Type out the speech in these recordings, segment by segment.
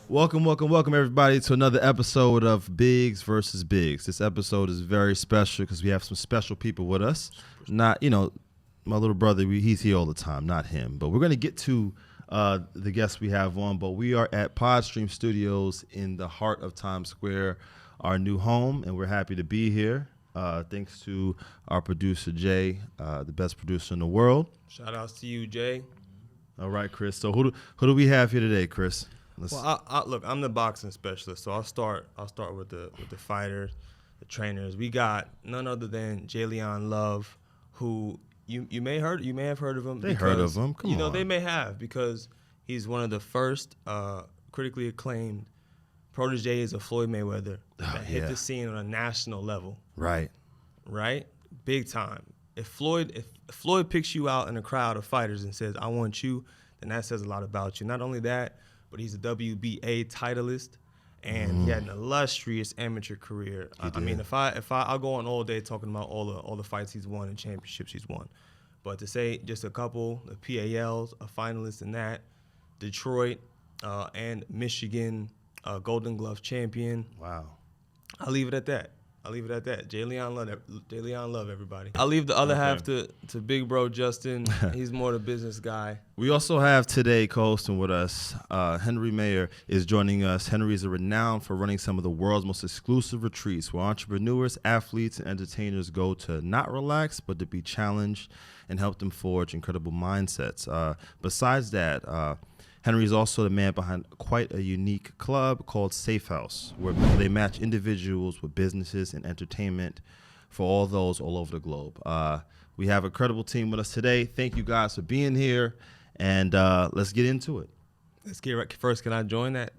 Welcome, everybody, to another episode of Bigs versus Bigs. This episode is very special because we have some special people with us. Not, my little brother, he's here all the time, not him. But we're going to get to the guests we have on. But we are at Podstream Studios in the heart of Times Square, our new home, and we're happy to be here. Thanks to our producer, Jay, the best producer in the world. Shout outs to you, Jay. All right, Chris. So who do we have here today, Chris? Look, I'm the boxing specialist, so I'll start with the fighters, the trainers. We got none other than Jleon Love, who you may have heard of him. They heard of him. Come on. They may have, because he's one of the first critically acclaimed proteges of Floyd Mayweather that hit the scene on a national level. Right. Big time. If Floyd picks you out in a crowd of fighters and says, "I want you," then that says a lot about you. Not only that, but he's a WBA titleist, and he had an illustrious amateur career. I mean, I'll go on all day talking about all the fights he's won and championships he's won. But to say just a couple, the PALs, a finalist in that, Detroit and Michigan Golden Glove champion. Wow. I'll leave it at that. Jleon Love, everybody. I'll leave the other half to big bro Justin. He's more the business guy. We also have today co-hosting with us, Meyer is joining us. Henry is renowned for running some of the world's most exclusive retreats where entrepreneurs, athletes, and entertainers go to not relax, but to be challenged and help them forge incredible mindsets. Besides that, Henry is also the man behind quite a unique club called Safe House, where they match individuals with businesses and entertainment for all those all over the globe. We have a credible team with us today. Thank you guys for being here, and let's get into it. Let's get right. First, can I join that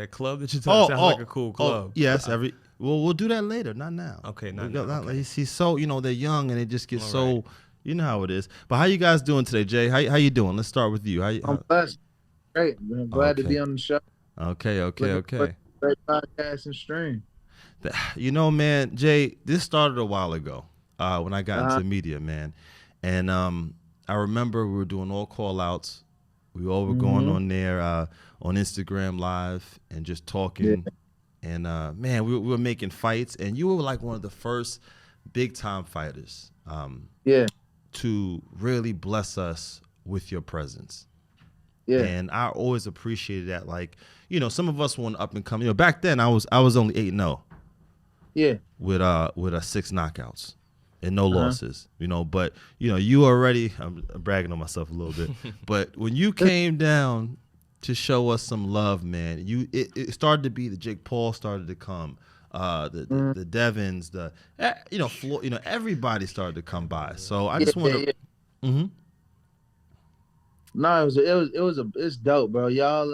club that you're talking about? Sounds like a cool club. Yes, we'll do that later, not now. Okay, not now. Okay. He's so, they're young and they just get so, you know how it is. But how you guys doing today, Jay? How you doing? Let's start with you. I'm blessed. Great, man. Glad to be on the show. Okay. Great podcast and stream. Man, Jay, this started a while ago when I got into media, man. And I remember we were doing all call-outs. We all were going on there on Instagram Live and just talking. Yeah. And, man, we were making fights. And you were like one of the first big-time fighters to really bless us with your presence. Yeah. And I always appreciated that. Like, some of us want up and come. Back then I was only 8-0. Yeah. With 6 knockouts and no losses. But you already, I'm bragging on myself a little bit. But when you came down to show us some love, man, it started to be the Jake Paul started to come. The Devins, Floyd, everybody started to come by. So I just want to No, it's dope, bro. Y'all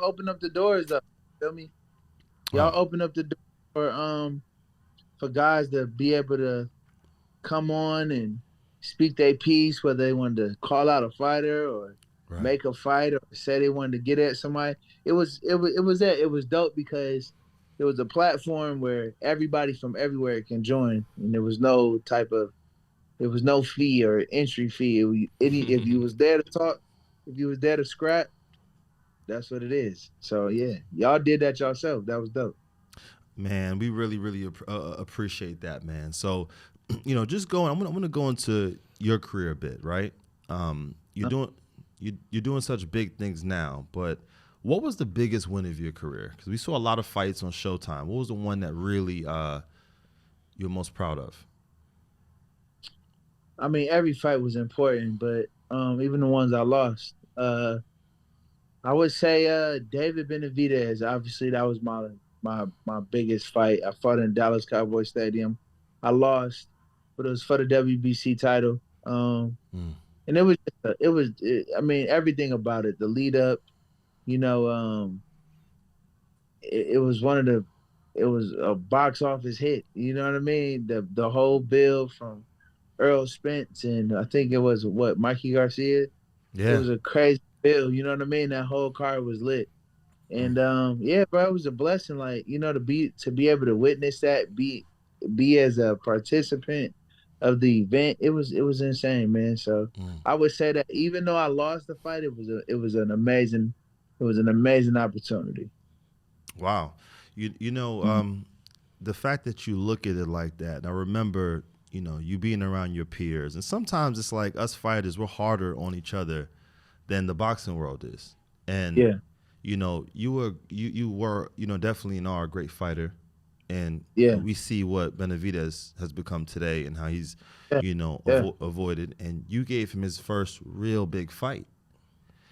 open up the doors, though. Feel me? Y'all open up the door for guys to be able to come on and speak their piece, whether they wanted to call out a fighter or make a fight or say they wanted to get at somebody. It was dope because it was a platform where everybody from everywhere can join, and there was no fee or entry fee. If you was there to talk. If you was there to scrap, that's what it is. So, yeah, y'all did that yourself. That was dope. Man, we really, really appreciate that, man. So, just going, I'm gonna go into your career a bit, right? You're doing such big things now, but what was the biggest win of your career? Because we saw a lot of fights on Showtime. What was the one that really you're most proud of? I mean, every fight was important, but even the ones I lost, I would say David Benavidez. Obviously, that was my biggest fight. I fought in Dallas Cowboy Stadium. I lost, but it was for the WBC title. And it was. I mean, everything about it. The lead up, it was one of the. It was a box office hit. You know what I mean? The whole build from Earl Spence and I think it was Mikey Garcia. Yeah, it was a crazy build. You know what I mean? That whole card was lit, and bro, it was a blessing. Like to be able to witness that, be as a participant of the event, it was insane, man. So I would say that even though I lost the fight, it was an amazing opportunity. Wow. You know, the fact that you look at it like that, and I remember, you know, you being around your peers, and sometimes it's like us fighters, we're harder on each other than the boxing world is. And Yeah. you know, you were, you know, definitely and are a great fighter. And Yeah. we see what Benavidez has become today and how he's, Yeah. you know, Yeah. avoided. And you gave him his first real big fight.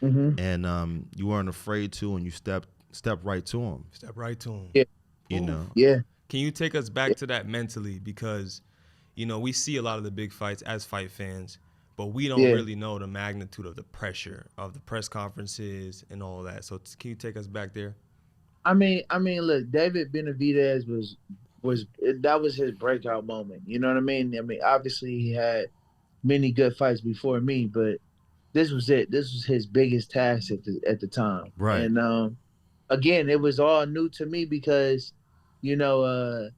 Mm-hmm. And you weren't afraid to, and you stepped right to him. Step right to him. Yeah. You know. Yeah. Can you take us back to that mentally? Because, you know, we see a lot of the big fights as fight fans, but we don't really know the magnitude of the pressure of the press conferences and all that. So can you take us back there? I mean, look, David Benavidez that was his breakout moment. You know what I mean? I mean, obviously he had many good fights before me, but this was it. This was his biggest task at the time. Right. And again, it was all new to me because, you know,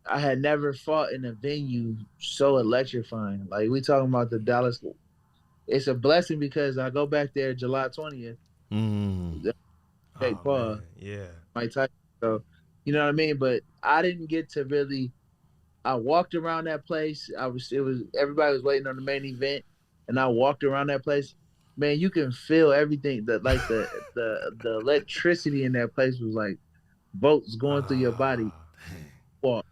I had never fought in a venue so electrifying. Like we talking about the Dallas. It's a blessing because I go back there July 20th. Jake Paul, Man. Yeah. Mike Tyson. So, you know what I mean? But I didn't get to really. I walked around that place. Everybody was waiting on the main event, and I walked around that place. Man, you can feel everything. The electricity in that place was like bolts going through your body. Walk,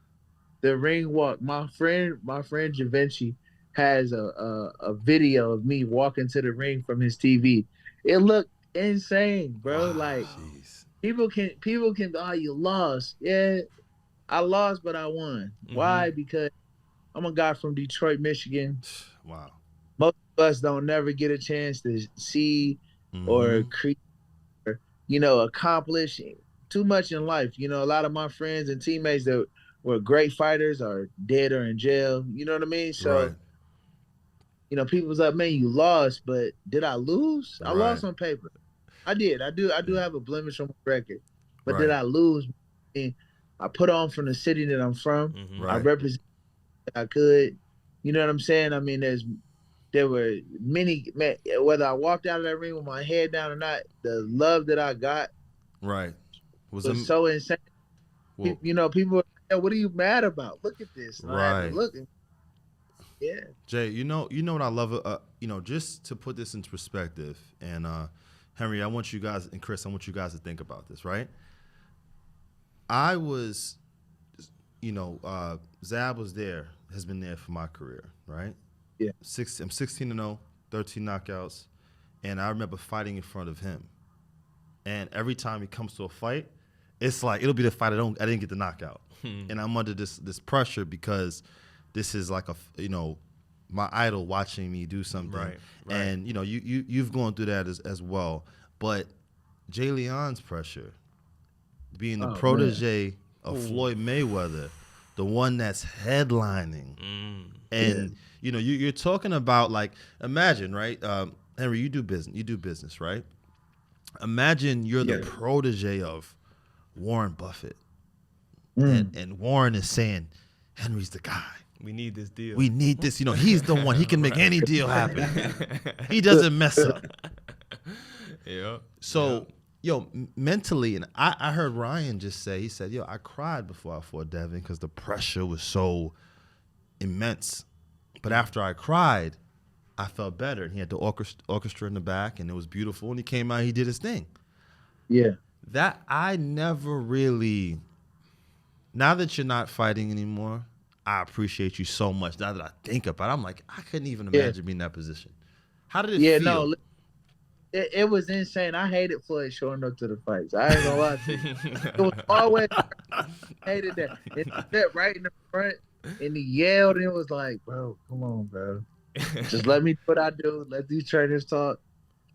the ring walk. My friend Javinci has a video of me walking to the ring from his TV. It looked insane, bro. Like Jeez. people can oh, you lost. Yeah, I lost, but I won. Why? Because I'm a guy from Detroit, Michigan. Wow. Most of us don't never get a chance to see or create or, you know, accomplish too much in life. You know, a lot of my friends and teammates that were great fighters are dead or in jail. You know what I mean? So, you know, people was like, man, you lost, but did I lose? I lost on paper. I did. I do have a blemish on my record. But did I lose? I put on from the city that I'm from. I represent I could. You know what I'm saying? I mean, there were many, whether I walked out of that ring with my head down or not, the love that I got was so insane. Well, you know, people were like, what are you mad about? Look at this. And I had to look. Yeah. Jay, you know what I love? You know, just to put this into perspective, and Henry, I want you guys, and Chris, I want you guys to think about this, right? I was, you know, Zab has been there for my career, right? Yeah. I'm 16-0, 13 knockouts, and I remember fighting in front of him. And every time he comes to a fight, it's like it'll be the fight I didn't get the knockout, and I'm under this pressure because this is like you know, my idol watching me do something, right. And you know you've gone through that as well. But Jleon's pressure, being the protege of Floyd Mayweather, the one that's headlining, and you know you're talking about, like, imagine, right, Henry, you do business, right? Imagine you're the protege of Warren Buffett, and Warren is saying, Henry's the guy. We need this deal. We need this. You know, he's the one. He can make any deal happen. He doesn't mess up. Yeah. So, yo, mentally, and I heard Ryan just say, he said, yo, I cried before I fought Devin because the pressure was so immense. But after I cried, I felt better. And he had the orchestra in the back, and it was beautiful. And he came out, he did his thing. Yeah. That I never really, now that you're not fighting anymore, I appreciate you so much. Now that I think about it, I'm like, I couldn't even imagine being in that position. How did it feel? No, it was insane. I hated Floyd showing up to the fights. I ain't gonna lie to you. It was always, I hated that. It sat right in the front, and he yelled, and it was like, bro, come on, bro. Just let me do what I do. Let these trainers talk.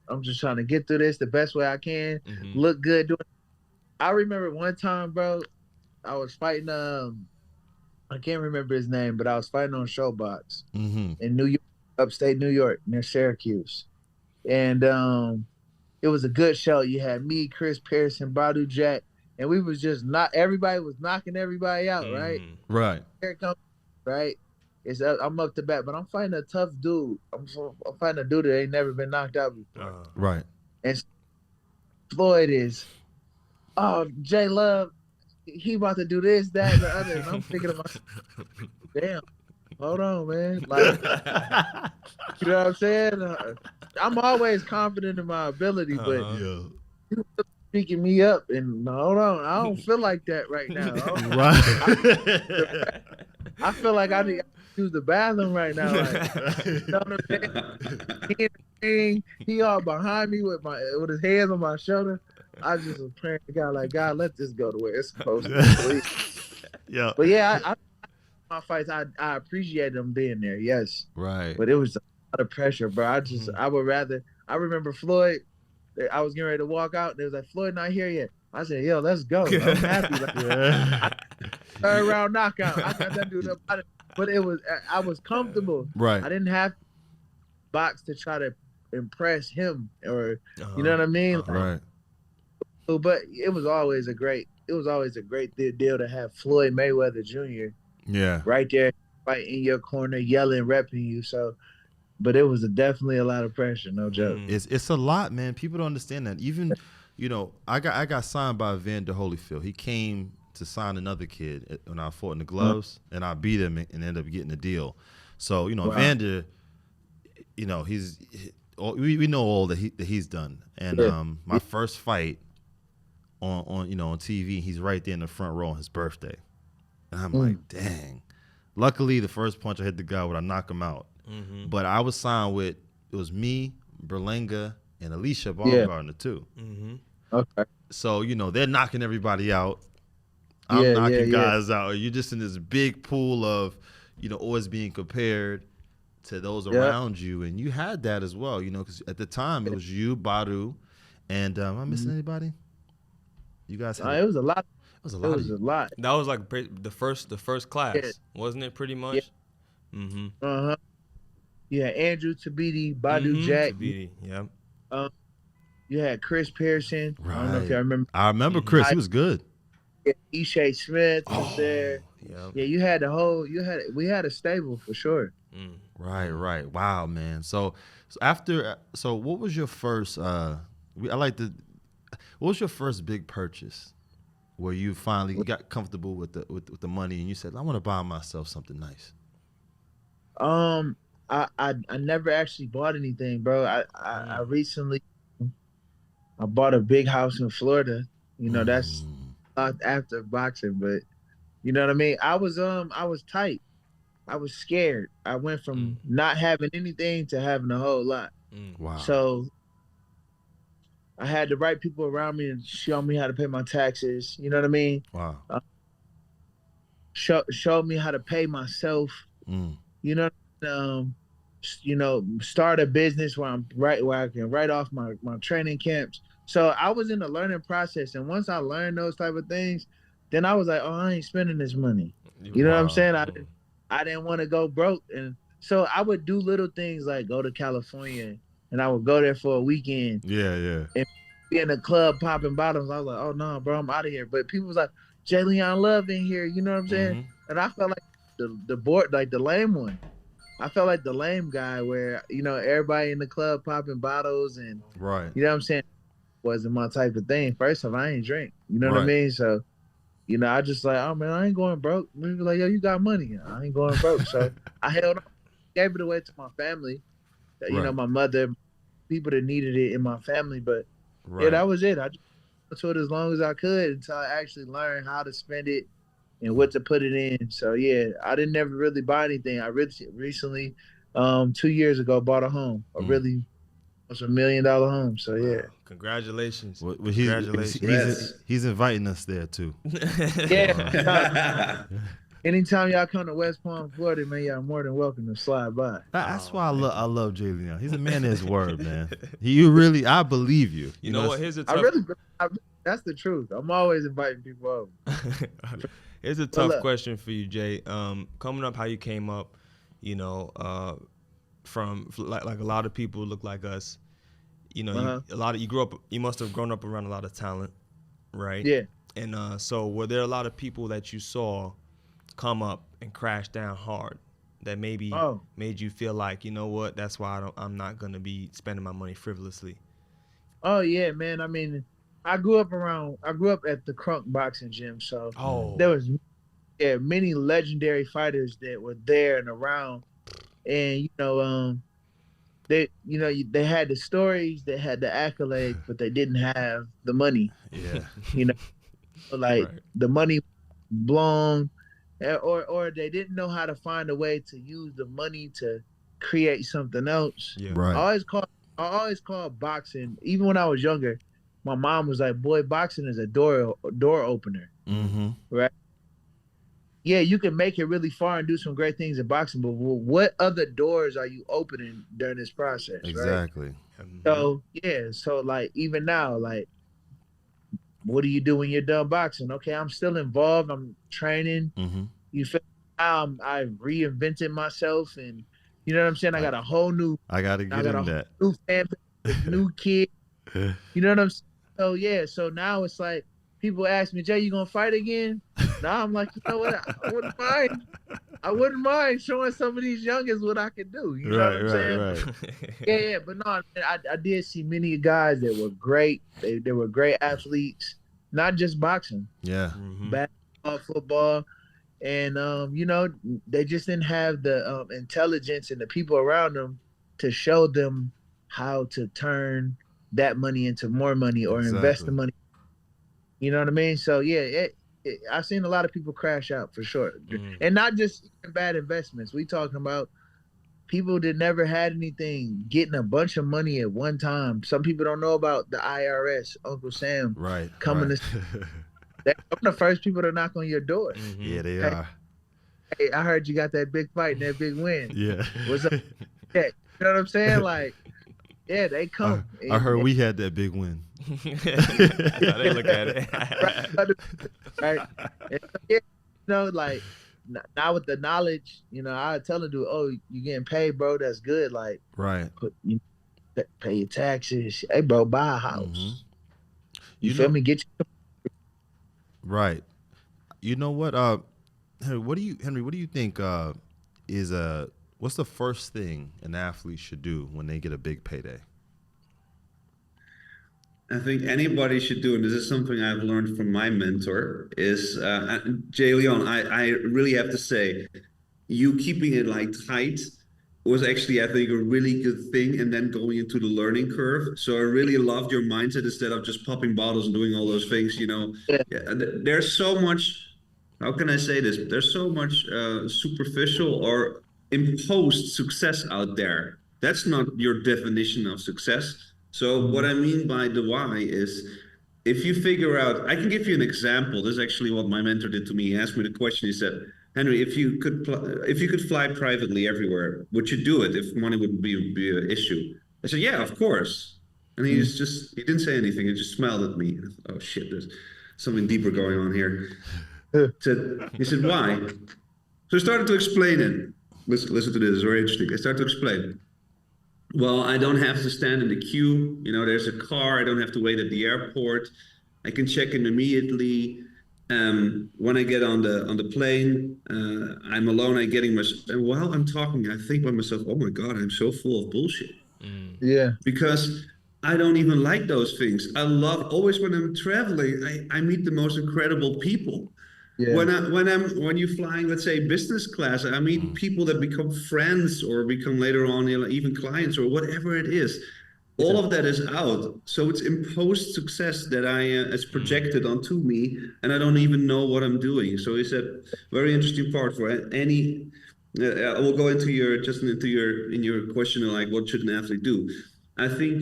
I'm just trying to get through this the best way I can. Look good doing it. I remember one time, bro, I was fighting I can't remember his name, but I was fighting on Showbox in New York, upstate New York, near Syracuse. And it was a good show. You had me, Chris Pearson, Badu Jack, and we was just everybody was knocking everybody out, right? Right. Here it comes, right? I'm up to bat, but I'm fighting a tough dude. I'm fighting a dude that ain't never been knocked out before. Right. And Floyd is oh, J Love, he about to do this, that, and the other. And I'm thinking about, damn, hold on, man. Like, you know what I'm saying? I'm always confident in my ability, but Uh-huh. Yeah. you speaking me up, and hold on, I don't feel like that right now. Right. I feel like I need to use the bathroom right now. Like, you know what I'm saying? He in the ring, he all behind me with his hands on my shoulder. I just was praying to God, like, God, let this go the way it's supposed to go, please. Yeah. But yeah, my fights, I appreciate them being there, yes. Right. But it was a lot of pressure, bro. I would rather. I remember Floyd. I was getting ready to walk out. They was like, Floyd not here yet. I said, yo, let's go. I'm happy. Like, Yeah. third round knockout. I got that dude up. But I was comfortable. Right. I didn't have to box to try to impress him or, Uh-huh. you know what I mean? Uh-huh. Right. But it was always a great deal to have Floyd Mayweather Jr. Yeah. right there, right in your corner, yelling, repping you. So, but it was definitely a lot of pressure, no joke. It's a lot, man. People don't understand that. Even, I got signed by Vander Holyfield. He came to sign another kid when I fought in the gloves, and I beat him and ended up getting the deal. So, Wow. Vander, we know all that he's done. And my first fight on TV, he's right there in the front row on his birthday. And I'm like, dang. Luckily, the first punch I hit the guy with, I knock him out. Mm-hmm. But I was signed with, it was me, Berlanga, and Alicia Baumgartner too. Mm-hmm. Okay. So, they're knocking everybody out. I'm knocking guys out. You're just in this big pool of, always being compared to those around you. And you had that as well, because at the time it was you, Badu, and am I missing anybody? You guys had It was a lot. It was a It lot. was a lot. That was like the first class, wasn't it? Pretty much. Yeah. Mm-hmm. Uh-huh. Yeah, Andrew Tabiti, Badu Jack. Tabiti, yeah. You had Chris Pearson. Right. I don't know if you remember. I remember Chris. He was good. Yeah, Ishay Smith was there. Yeah. Yeah, you had we had a stable for sure. Right. Wow, man. So what was your first what was your first big purchase where you finally got comfortable with the money and you said, I want to buy myself something nice? I never actually bought anything, bro. I recently I bought a big house in Florida. That's not after boxing, but you know what I mean? I was tight. I was scared. I went from not having anything to having a whole lot. Wow. So I had the right people around me and show me how to pay my taxes. You know what I mean? Wow. Showed me how to pay myself. Start a business where I can write off my training camps. So I was in the learning process, and once I learned those type of things, then I was like, oh, I ain't spending this money. You know what I'm saying? I didn't want to go broke, and so I would do little things like go to California, and I would go there for a weekend. Yeah. And be in the club popping bottles. I was like, oh no, bro, I'm out of here. But people was like, Jleon Love in here. You know what I'm saying? And I felt like the board, like the lame one. I felt like the lame guy where, everybody in the club popping bottles and, right. You know what I'm saying? Wasn't my type of thing. First off, I ain't drink. You know what I mean? So, I just like, oh man, I ain't going broke. We be like, yo, you got money. I ain't going broke. So I held on, gave it away to my family. My mother, people that needed it in my family. But yeah, that was it. I just told it as long as I could until I actually learned how to spend it and what to put it in. So yeah, I didn't never really buy anything. I recently, 2 years ago, bought a home. It's $1 million home. So yeah. Congratulations. Well, Congratulations. He's inviting us there too. Yeah. Anytime y'all come to West Palm, Florida, man, y'all more than welcome to slide by. That's why I love Jleon. He's a man of his word, man. I believe you. You know what? Here's a tough. That's the truth. I'm always inviting people over. Here's a tough question for you, Jay. Coming up, how you came up, from like a lot of people look like us. You grew up. You must have grown up around a lot of talent, right? Yeah. And so were there a lot of people that you saw come up and crash down hard that maybe made you feel like, you know what, that's why I'm not gonna be spending my money frivolously? Oh yeah, man. I mean, I grew up at the Crunk boxing gym, so Oh, there was many legendary fighters that were there and around, and they had the stories, they had the accolades, but they didn't have the money. Yeah. You know, like right. the money blown, or they didn't know how to find a way to use the money to create something else. Yeah. I Right. always call I always called boxing, even when I was younger. My mom was like, "Boy, boxing is a door opener, Mm-hmm. right? Yeah, you can make it really far and do some great things in boxing, but what other doors are you opening during this process, right?" Exactly. Mhm. So yeah, so like even now, like what do you do when you're done boxing? Okay, I'm still involved. I'm training. Mm-hmm. You feel I've reinvented myself, and you know what I'm saying. I I got a whole new, I got to I get got a in whole that. new fan base with new kids. You know what I'm saying? So yeah, so now it's like people ask me, "Jay, you gonna fight again?" Now I'm like, you know what? I wouldn't mind. I wouldn't mind showing some of these youngins what I can do. You know what Right. I'm Right. saying? Right. Yeah, yeah. But no, man, I did see many guys that were great. They were great athletes, not just boxing, Yeah. Mhm. basketball, football, and they just didn't have the intelligence and the people around them to show them how to turn that money into more money or invest the Exactly. money. You know what I mean? So yeah, I've seen a lot of people crash out for sure, Mm. and not just bad investments. We talking about people that never had anything getting a bunch of money at one time. Some people don't know about the IRS, Uncle Sam Right. coming Right. to. They're the first people to knock on your door. Yeah, Mhm. they Hey, are. hey, I heard you got that big fight and that big win. Yeah. What's up? Yeah, you know what I'm saying? Like, yeah, they I, come I heard and we had that big win. That's how they look at right, it. right. And so, yeah, like now with the knowledge, I tell them, "Do oh, you getting paid, bro? That's good. Like, Right. put pay your taxes. Hey, bro, buy a Mm-hmm. house. You You feel know, me? Get you." right. You know what? Henry, what do you think is what's the first thing an athlete should do when they get a big payday? I think anybody should do, and this is something I've learned from my mentor, is Jleon. I really have to say, you keeping it like tight was actually, I think, a really good thing. And then going into the learning curve. So I really loved your mindset instead of just popping bottles and doing all those things. Yeah, Yeah, there's so much. How can I say this? There's so much superficial or imposed success out there. That's not your definition of success. So what mhm. I mean by the why is if you figure out, I can give you an example. This is actually what my mentor did to me. He asked me the question. He said, "Henry, if you could fly privately everywhere, would you do it if money would be an issue?" I said, "Yeah, of course." And he didn't say anything. He just smiled at me. I thought, "Oh shit, there's something deeper going on here." He said, "Why?" So I started to explain it. Listen to this. It's very interesting. I started to explain. Well, I don't have to stand in the queue. There's a car. I don't have to wait at the airport. I can check in immediately. When I get on the plane, I'm alone. I'm getting my. And while I'm talking, I think by myself, "Oh my God, I'm so full of bullshit." Mm. Yeah, Because I don't even like those things. I love always when I'm traveling, I meet the most incredible people. yeah, When you're flying, let's say business class, I meet Mm. people that become friends or become later on even clients or whatever it is. yeah, All of that is out, so it's imposed success that I is Mm. projected onto me, and I don't even know what I'm doing. So he said, very interesting part for any. I will go into your question like what should an athlete do. I think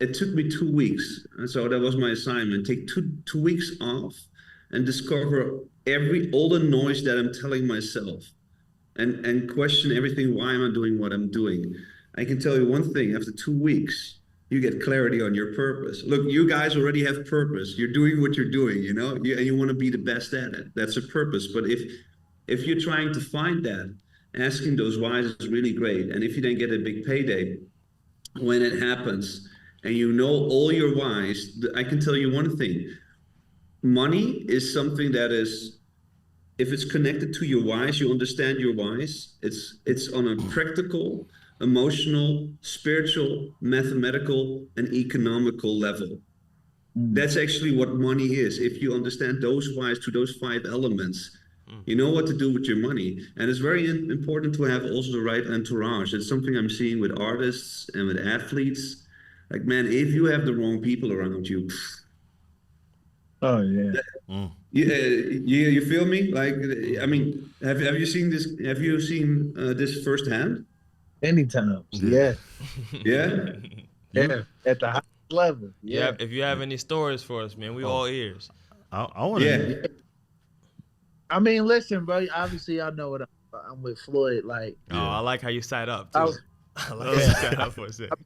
it took me 2 weeks, and so that was my assignment. Take two weeks off and discover all the noise that I'm telling myself and question everything. Why am I doing what I'm doing? I can tell you one thing: after 2 weeks, you get clarity on your purpose. Look, you guys already have purpose. You're doing what you're doing, and you want to be the best at it. That's a purpose. But if you're trying to find that, asking those whys is really great. And if you then get a big payday when it happens, and you know all your whys, I can tell you one thing: money is something that is, if it's connected to your whys, you understand your whys. It's on a practical, emotional, spiritual, mathematical, and economical level. That's actually what money is. If you understand those whys to those 5 elements, you know what to do with your money. And it's very important to have also the right entourage. It's something I'm seeing with artists and with athletes. Like, man, if you have the wrong people around you, Oh yeah. you feel me? Like, I mean, have you seen this? Have you seen this firsthand? Many times. Yeah. Yeah. Yeah. At the highest level. Yeah. If you have any stories for us, man, we all ears. I want to. Yeah. I mean, listen, bro. Obviously, I know what I'm with Floyd. Like, Oh, I like how you side up I too. was- I like how you side up for a second.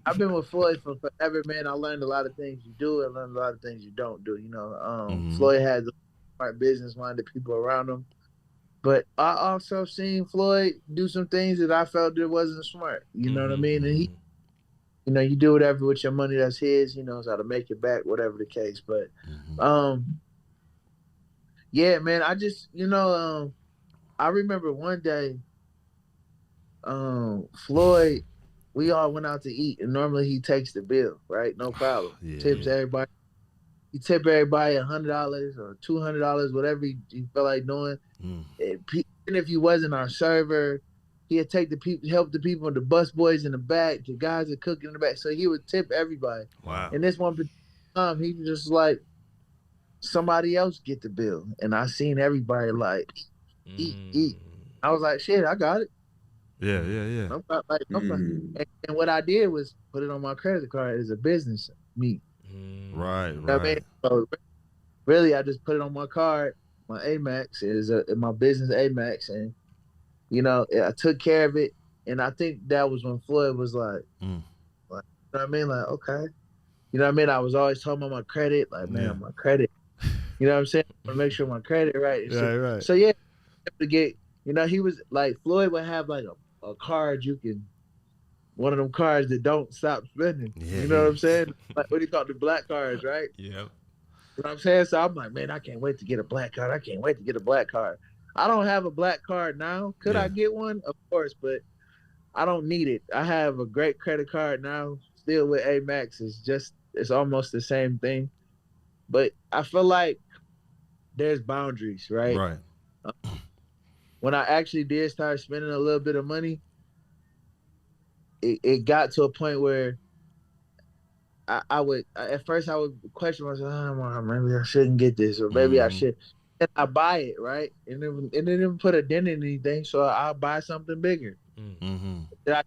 I've been with Floyd for forever, man. I learned a lot of things you do and learned a lot of things you don't do. You know, Floyd has smart business-minded people around him, but I also seen Floyd do some things that I felt that wasn't smart. You know what I mean? And he, you know, you do whatever with your money that's his. He knows how to make it back, whatever the case. But, yeah, man. I just, you know, I remember one day, Floyd. We all went out to eat, and normally he takes the bill, right? No problem. Tips everybody. He tip everybody $100 or $200, whatever he felt like doing. Even if he wasn't our server, he'd take the people, help the people, the bus boys in the back, the guys that cook in the back. So he would tip everybody. Wow. And this one time, he was just like, somebody else get the bill, and I seen everybody like eat. I was like, shit, I got it. Yeah. No problem. And what I did was put it on my credit card as a business meet. Right. You know what I mean? So really, I just put it on my card. My Amex is my business Amex, and you know, I took care of it. And I think that was when Floyd was like, you know what I mean? Like, okay, you know what I mean? I was always talking about my credit, like, man, my credit. You know what I'm saying? I want to make sure my credit right. Right. So yeah, to get, you know, he was like, Floyd would have like a card you can, one of them cards that don't stop spending. You know what I'm saying? Like, what do you call it, the black cards, right? Yeah. You know what I'm saying? So I'm like, man, I can't wait to get a black card. I can't wait to get a black card. I don't have a black card now. Could I get one? Of course, but I don't need it. I have a great credit card now, still with Amex. It's almost the same thing. But I feel like there's boundaries, right? Right. When I actually did start spending a little bit of money, it got to a point where I would at first I would question myself, oh, maybe I shouldn't get this, or maybe I should. And I buy it, right? And it didn't put a dent in anything, so I'll buy something bigger that I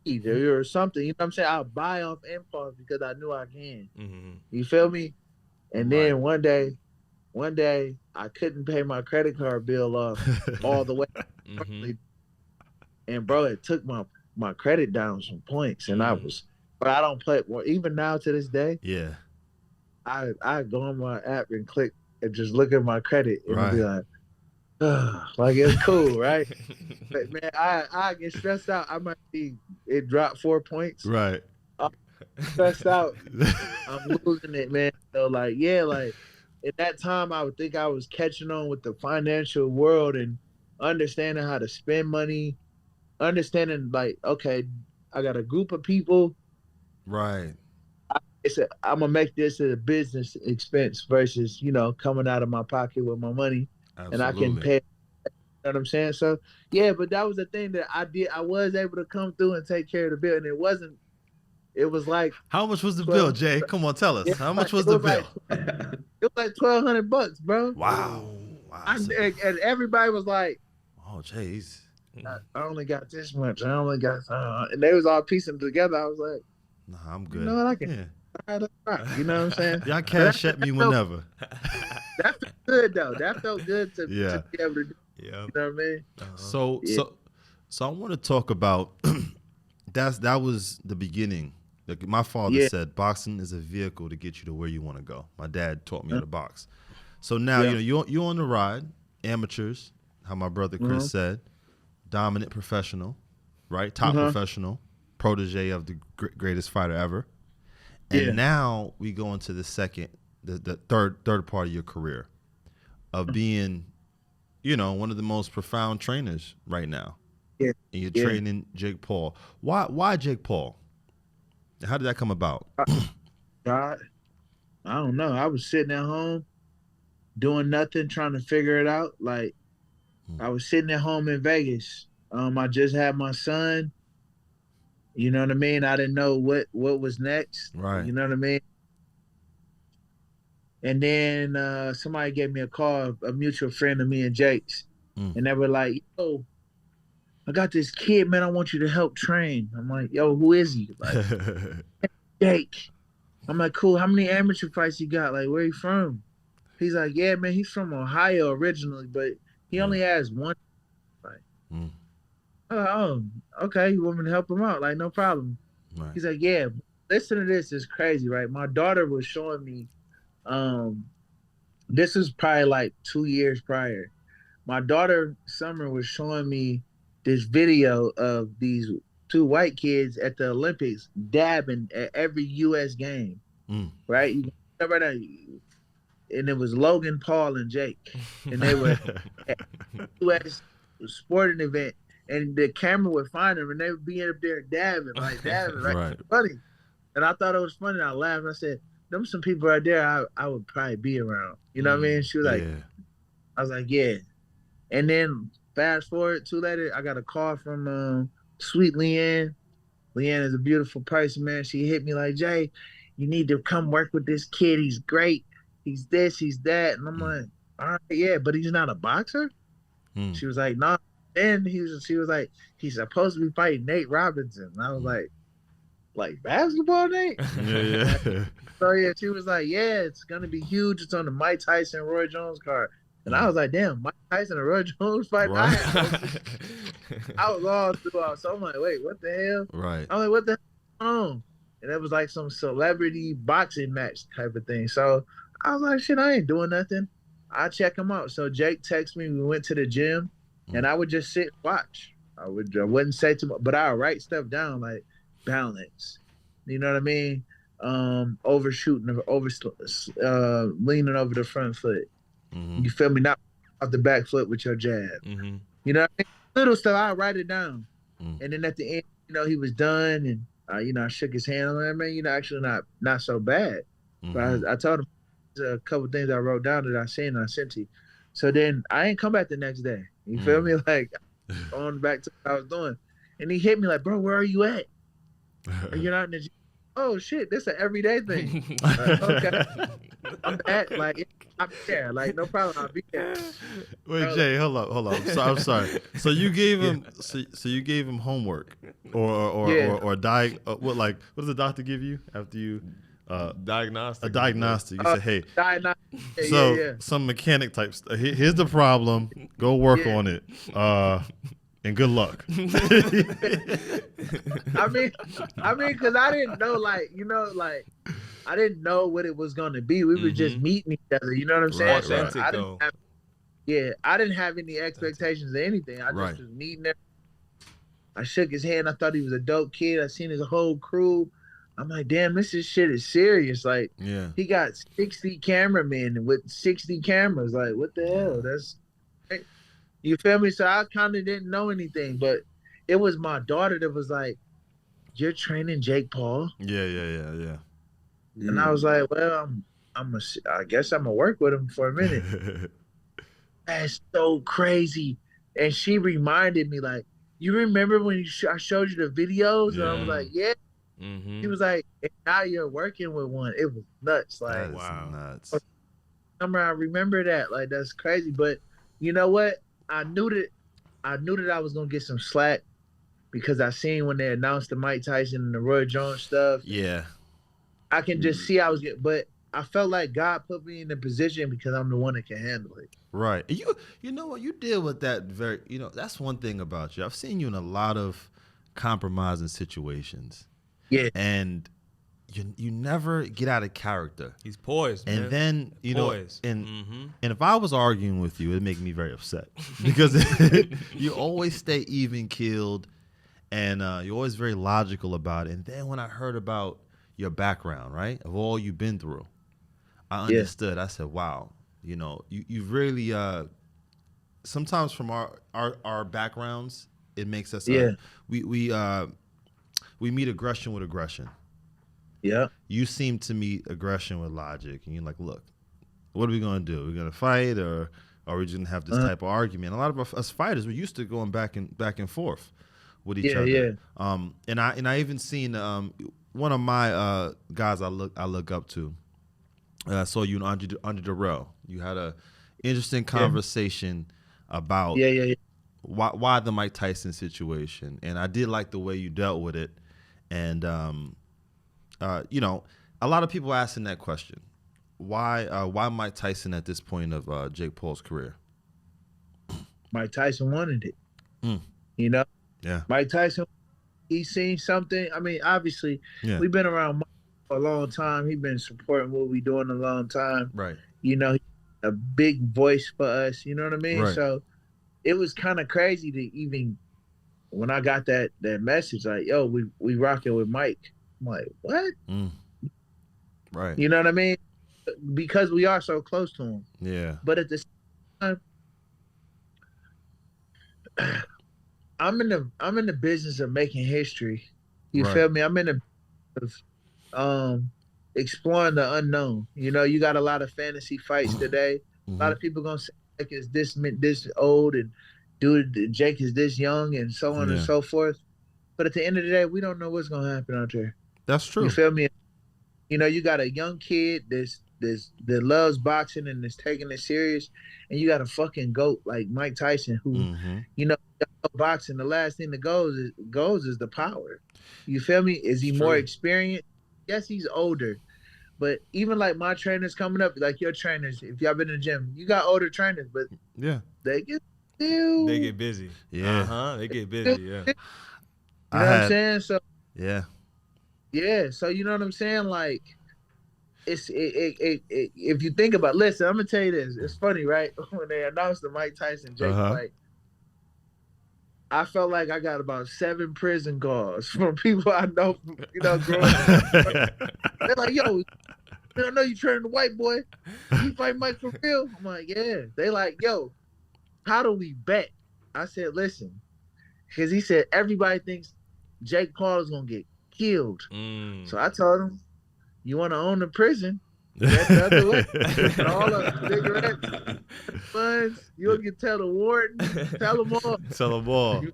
need or something. You know what I'm saying? I'll buy off impulse because I knew I can. You feel me? And then one day I couldn't pay my credit card bill off all the way. And bro, it took my credit down some points, and but I don't play. Well, even now to this day, I go on my app and click and just look at my credit and be like, like it's cool, right? But man, I get stressed out. I might be it dropped 4 points. Right. I'm stressed out. I'm losing it, man. So like, like at that time, I would think I was catching on with the financial world and understanding how to spend money, understanding like, okay, I got a group of people. Right. I'm gonna make this a business expense versus, you know, coming out of my pocket with my money. Absolutely. And I can pay. You know what I'm saying? So yeah, but that was the thing that I did. I was able to come through and take care of the bill, and it was like, how much was the bill, Jay? Come on, tell us. How much was the bill? It was like $1,200, bro. Wow. And everybody was like, oh, jeez. I only got this much. I only got, and they was all piecing together. I was like, nah, I'm good. You know what? I can. Yeah. You know what I'm saying? Y'all cash at me whenever. That felt good though. That felt good to be able to do. Yeah. You know what I mean? So I want to talk about that was the beginning. Like my father said, boxing is a vehicle to get you to where you want to go. My dad taught me how to box. So now you know you're on the ride, amateurs, how my brother Chris said, dominant professional, right? Top professional, protege of the greatest fighter ever. And now we go into the third part of your career of being, you know, one of the most profound trainers right now. Yeah. And you're training Jake Paul. Why Jake Paul? How did that come about? God. I don't know. I was sitting at home doing nothing, trying to figure it out. Like I was sitting at home in Vegas. I just had my son. You know what I mean? I didn't know what was next. Right. You know what I mean? And then somebody gave me a call, a mutual friend of me and Jake's, and they were like, "Yo, I got this kid, man. I want you to help train." I'm like, "Yo, who is he?" Like, Jake. I'm like, "Cool. How many amateur fights you got? Like, where you from?" He's like, "Yeah, man. He's from Ohio originally, but he only has one fight." Mm. Oh, okay. You want me to help him out? Like, no problem. Right. He's like, "Yeah. Listen to this. It's crazy, right? My daughter was showing me. This is probably like 2 years prior. My daughter Summer was showing me this video of these two white kids at the Olympics dabbing at every U.S. game, right? You right now, and it was Logan Paul and Jake, and they were at U.S. sporting event, and the camera would find them, and they would be up there dabbing, like dabbing, right? Right. Funny, and I thought it was funny. I laughed. I said, "Them some people right there, I would probably be around." You know what I mean? She was like, Yeah. I was like, "Yeah." And then fast forward 2 later, I got a call from sweet Leanne. Leanne is a beautiful person, man. She hit me like, "Jay, you need to come work with this kid. He's great. He's this, he's that." And I'm like, "All right, yeah, but he's not a boxer." She was like, "No." Then she was like, "He's supposed to be fighting Nate Robinson." And I was like basketball, Nate? Yeah. So yeah, she was like, "Yeah, it's gonna be huge. It's on the Mike Tyson Roy Jones card." And I was like, "Damn, Mike Tyson and Roy Jones fight." Right. I was all throughout. So I'm like, "Wait, what the hell?" Right. I'm like, "What the hell is going on?" And it was like some celebrity boxing match type of thing. So I was like, "Shit, I ain't doing nothing. I check him out." So Jake texted me. We went to the gym, and I would just sit and watch. I wouldn't say too much, but I would write stuff down like balance. You know what I mean? Overshooting, leaning over the front foot. You feel me? Not off the back foot with your jab. You know what I mean? Little stuff, I write it down. And then at the end, he was done, and I shook his hand. I'm like, "Man, actually not so bad." But I told him a couple things I wrote down that I seen and I sent to you. So then I ain't come back the next day. You feel me? Like on back to what I was doing. And he hit me like, "Bro, where are you at?" And you're not in the gym. Oh shit, this an everyday thing. Okay. I'm at I'm there. Like, no problem, I'll be there. Wait, Jay, hold up. I'm sorry. So you gave him so you gave him homework or what does the doctor give you after you Diagnostic. a diagnostic? You said, "Hey, diagnostic. some mechanic type stuff. Here's the problem. Go work on it. And good luck." I mean, because I didn't know, I didn't know what it was gonna be. We were just meeting each other. You know what I'm saying? Right, So right. I didn't have any expectations of anything. I just was meeting him. I shook his hand. I thought he was a dope kid. I seen his whole crew. I'm like, "Damn, shit is serious." Like, he got 60 cameramen with 60 cameras. Like, what the hell? That's You feel me? So I kind of didn't know anything, but it was my daughter that was like, "You're training Jake Paul?" Yeah. And I was like, "Well, I guess I'm gonna work with him for a minute." That's so crazy. And she reminded me, like, "You remember when I showed you the videos?" And I was like, "Yeah." He was like, "And now you're working with one." It was nuts. Like, wow, nuts. I remember that. Like, that's crazy. But you know what? I knew that I was gonna get some slack because I seen when they announced the Mike Tyson and the Roy Jones stuff. Yeah. I can just see but I felt like God put me in the position because I'm the one that can handle it. Right. You know what? You deal with that that's one thing about you. I've seen you in a lot of compromising situations. Yeah. And you never get out of character. He's poised, man. And then, Poised. and if I was arguing with you, it'd make me very upset because you always stay even keeled and you're always very logical about it. And then when I heard about your background, right, of all you've been through, I understood. I said, wow, you really, sometimes from our backgrounds, it makes us, we meet aggression with aggression. Yeah. You seem to meet aggression with logic, and you're like, look, what are we gonna do? We're gonna fight, or are we just gonna have this type of argument? A lot of us fighters, we're used to going back and forth with each other. Yeah. And I even seen one of my guys I look up to. I saw you under Darrell. You had a interesting conversation about why the Mike Tyson situation, and I did like the way you dealt with it. And you know, a lot of people asking that question: why Mike Tyson at this point of Jake Paul's career? Mike Tyson wanted it. You know, Mike Tyson, he seen something. I mean, obviously, we've been around Mike for a long time. He's been supporting what we doing a long time. Right. You know, a big voice for us. You know what I mean? Right. So it was kind of crazy to even when I got that message, like, yo, we rocking with Mike. I'm like, what? Right. You know what I mean? Because we are so close to him. Yeah. But at the same time, I'm in the business of making history. You feel me? I'm in the business of exploring the unknown. You know, you got a lot of fantasy fights today. A lot of people gonna say Jake is this old and dude Jake is this young and so on and so forth. But at the end of the day, we don't know what's gonna happen out there. That's true. You feel me? You know, you got a young kid that loves boxing and is taking it serious, and you got a fucking GOAT like Mike Tyson who, you know, boxing, the last thing that goes is the power. You feel me? Is he more experienced? Yes, he's older. But even like my trainers coming up, like your trainers, if y'all been in the gym, you got older trainers, but they get busy. Yeah. They get busy, yeah. You know what I'm saying? So so you know what I'm saying? Like it's if you think about, listen, I'm gonna tell you this. It's funny, right? When they announced the Mike Tyson Jake fight, I felt like I got about 7 prison calls from people I know, you know, growing up. They're like, yo, I know you training the white boy. You fight Mike for real? I'm like, yeah. They like, yo, how do we bet? I said, listen, because he said everybody thinks Jake Paul is gonna get killed. So I told him, you want to own the prison? That's the other way. All the cigarettes, funds, you can tell the warden, tell them all. Tell them all. The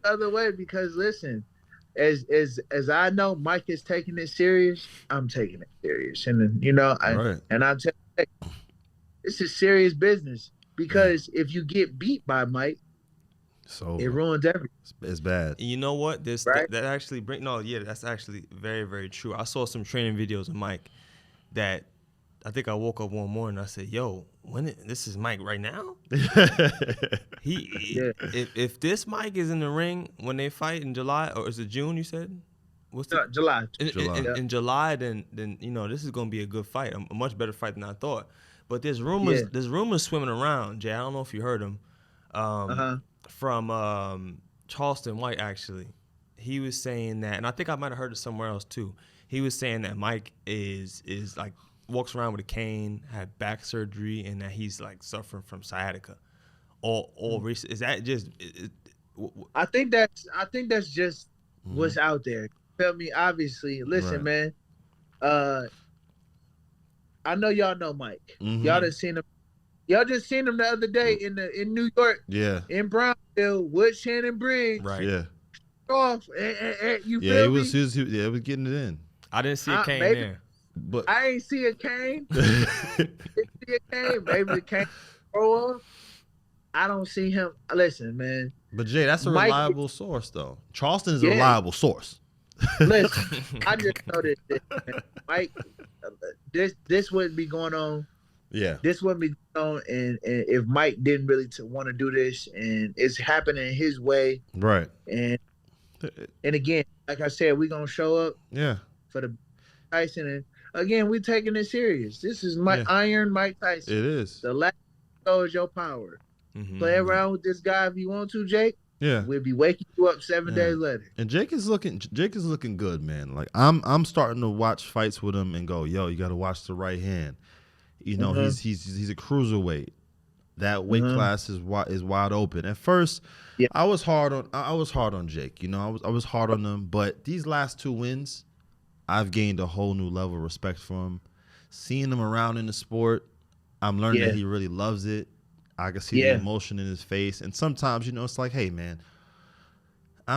other way, because listen, as I know, Mike is taking it serious. I'm taking it serious, and you know, and I tell you, this is serious business because if you get beat by Mike, it ruins everything. It's bad. You know what? That actually that's actually very, very true. I saw some training videos of Mike that I think I woke up one morning and I said, yo, this is Mike right now? If this Mike is in the ring when they fight in July, or is it June you said? July. In July, then you know, this is gonna be a good fight, a much better fight than I thought. But there's rumors swimming around, Jay. I don't know if you heard them. From Charleston White, actually. He was saying that, and I think I might have heard it somewhere else too. He was saying that Mike is like walks around with a cane, had back surgery, and that he's like suffering from sciatica. All recent. Is that just? I think that's just what's out there. Feel me? Obviously, listen, man. I know y'all know Mike. Y'all done seen him. Y'all just seen him the other day in New York. Yeah. In Brownville, with Shannon Briggs. Right. Yeah. Off. You feel me? He was getting it in. I didn't see a cane there. But I ain't see a cane. Didn't see a cane. Maybe the cane throw off. I don't see him. Listen, man. But Jay, that's a reliable source, though. Charleston is a reliable source. Listen, I just know that Mike, this wouldn't be going on. Yeah. This wouldn't be going on, and if Mike didn't really want to do this, and it's happening his way. Right. And again, like I said, we're gonna show up. Yeah. For the Tyson, and again, we're taking it serious. This is Iron Mike Tyson. It is. The last show is your power. Play around with this guy if you want to, Jake. Yeah. We'll be waking you up 7 days later. And Jake is looking good, man. Like I'm starting to watch fights with him and go, yo, you got to watch the right hand. You know, he's a cruiserweight. That weight class is wide open. At first, I was hard on Jake. You know, I was hard on him, but these last 2 wins, I've gained a whole new level of respect for him. Seeing him around in the sport, I'm learning that he really loves it. I can see the emotion in his face. And sometimes, it's like, hey, man,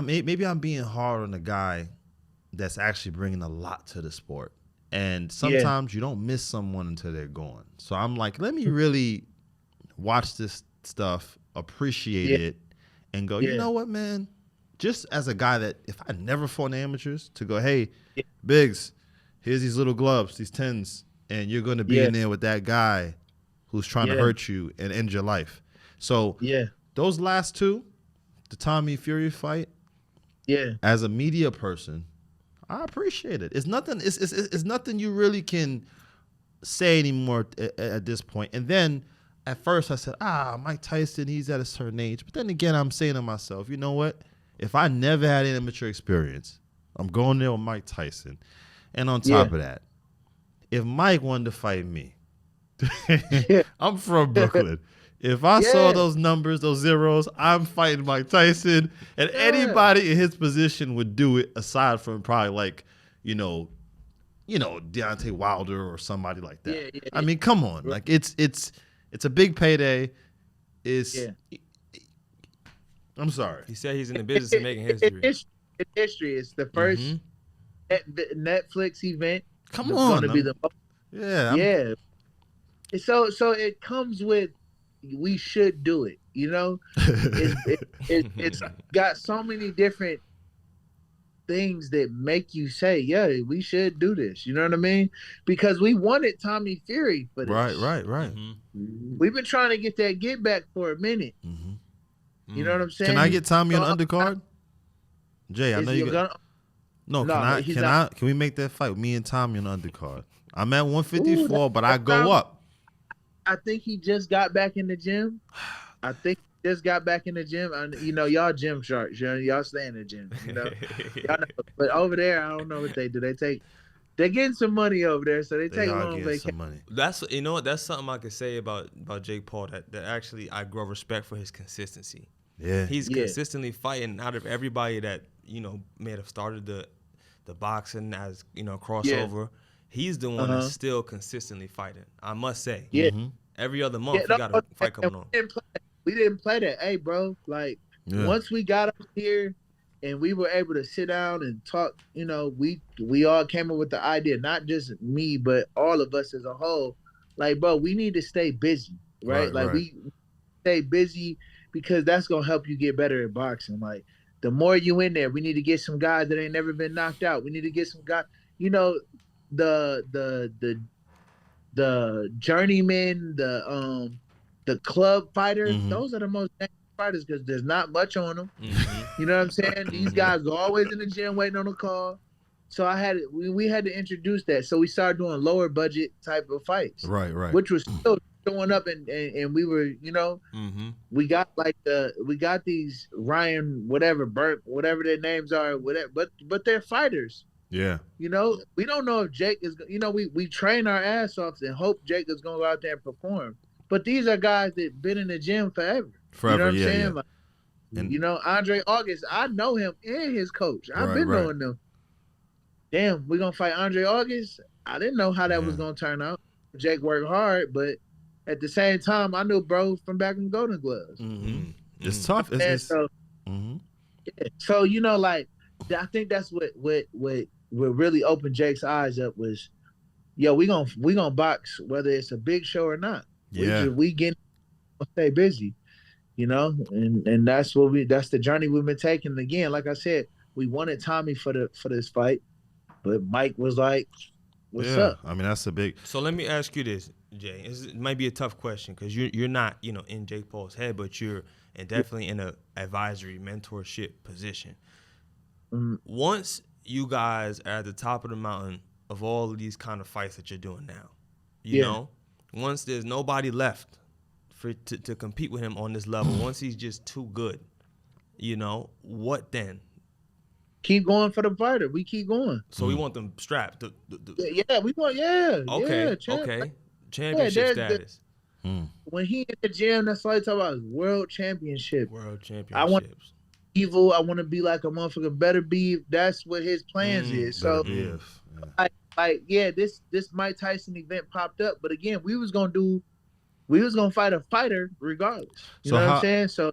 maybe I'm being hard on a guy that's actually bringing a lot to the sport. And sometimes you don't miss someone until they're gone. So I'm like, let me really watch this stuff, appreciate it, and go, you know what, man? Just as a guy that if I never fought in amateurs, to go, hey, Biggs, here's these little gloves, these 10s, and you're going to be in there with that guy who's trying to hurt you and end your life. So those last two, the Tommy Fury fight, as a media person, I appreciate it. It's nothing. It's nothing you really can say anymore at this point. And then at first I said, Mike Tyson, he's at a certain age. But then again, I'm saying to myself, you know what? If I never had an amateur experience, I'm going there with Mike Tyson. And on top of that, if Mike wanted to fight me, I'm from Brooklyn. If I saw those numbers, those zeros, I'm fighting Mike Tyson. And anybody in his position would do it aside from probably like, Deontay Wilder or somebody like that. I mean, come on. Like it's a big payday. I'm sorry. He said he's in the business of making history. History. It's the first Netflix event. Come on. Going to be the yeah. So it comes with, we should do it. It's got so many different things that make you say, yeah, we should do this. You know what I mean? Because we wanted Tommy Fury for this. Right. Mm-hmm. We've been trying to get that get back for a minute. Mm-hmm. You know what I'm saying? Can I get Tommy on undercard? Jay, I know you got. No, can we make that fight with me and Tommy on undercard? I'm at 154, but I go up. I think he just got back in the gym. Y'all gym sharks. Y'all stay in the gym. Y'all know. But over there, I don't know what they do. They're getting some money over there, so they take a long vacation. Money. That's That's something I could say about Jake Paul that actually I grow respect for his consistency. Yeah, he's consistently fighting. Out of everybody that may have started the boxing as crossover. He's the one that's still consistently fighting. I must say. Yeah. Every other month, he got a fight coming on. We didn't play that. Hey, bro. Like, once we got up here and we were able to sit down and talk, we all came up with the idea, not just me, but all of us as a whole. Like, bro, we need to stay busy, right? We stay busy because that's going to help you get better at boxing. Like, the more you in there, we need to get some guys that ain't never been knocked out. We need to get some guys, the journeyman, the club fighters, those are the most dangerous fighters because there's not much on them. You know what I'm saying? These guys are always in the gym waiting on a call. So we had to introduce that. So we started doing lower budget type of fights. Right. Which was still showing up and we were, we got we got these Ryan, Burt, whatever their names are, whatever, but they're fighters. Yeah. We don't know if Jake is, we train our ass off and hope Jake is going to go out there and perform. But these are guys that been in the gym forever. You know what I'm saying? Yeah. Like, Andre August, I know him and his coach. I've been knowing them. Damn, we're going to fight Andre August? I didn't know how that was going to turn out. Jake worked hard, but at the same time, I knew bro from back in Golden Gloves. Mm-hmm. It's tough. So, like, I think that's what really opened Jake's eyes up was, we gonna box whether it's a big show or not. Yeah, we stay busy, and that's the journey we've been taking. And again, like I said, we wanted Tommy for this fight, but Mike was like, "What's up?" I mean, that's a big. So let me ask you this, Jay. It might be a tough question because you're not in Jake Paul's head, but you're definitely in a advisory mentorship position. Once you guys are at the top of the mountain of all of these kind of fights that you're doing now, you know, once there's nobody left to compete with him on this level, once he's just too good, what then? Keep going for the fighter. We keep going. So we want them strapped. Yeah, we want. Yeah. Okay. Championship status. When he in the gym, that's all he talk about is world championship. I want evil. I want to be like a motherfucker. Better be. That's what his plans is. So This Mike Tyson event popped up, but again, we was gonna fight a fighter regardless. You know what I'm saying? So,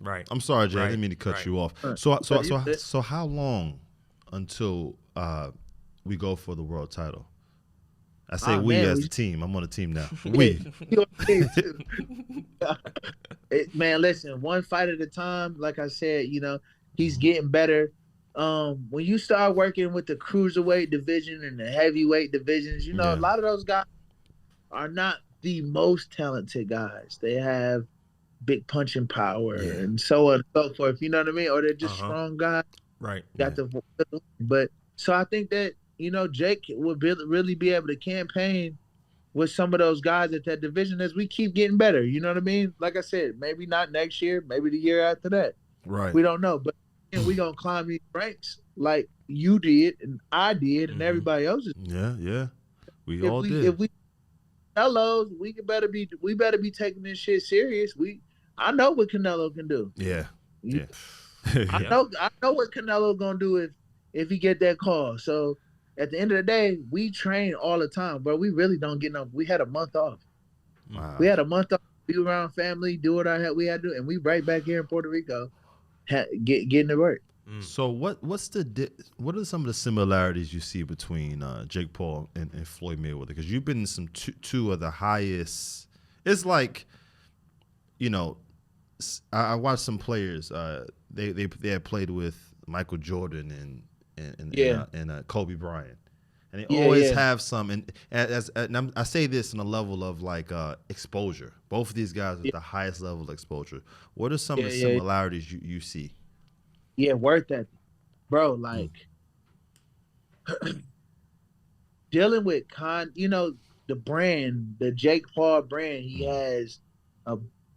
right. I'm sorry, Jay. I didn't mean to cut you off. So how long until we go for the world title? I say as a team. I'm on the team now. We. Man, listen, one fight at a time. Like I said, he's getting better. When you start working with the cruiserweight division and the heavyweight divisions, a lot of those guys are not the most talented guys. They have big punching power and so on and so forth. You know what I mean? Or they're just strong guys. Right. But so I think that, Jake would really be able to campaign with some of those guys at that division as we keep getting better. You know what I mean? Like I said, maybe not next year, maybe the year after that. Right. We don't know. But we're going to climb these ranks like you did and I did and everybody else is. Yeah. We all did. If we Canelo's, we better be taking this shit serious. I know what Canelo can do. Yeah. I know what Canelo gonna do if he get that call. So at the end of the day, we train all the time, but we really don't get we had a month off. Wow. We had a month off, be around family, do what we had to do, and we right back here in Puerto Rico, getting to work. So what are some of the similarities you see between Jake Paul and Floyd Mayweather? Because you've been in some two of the highest. It's like, I watched some players. They had played with Michael Jordan and Kobe Bryant, and they always have some. And I say this in a level of like exposure. Both of these guys at the highest level of exposure. What are some of the similarities you see? Yeah, worth that, bro. Like dealing with the brand, the Jake Paul brand. He has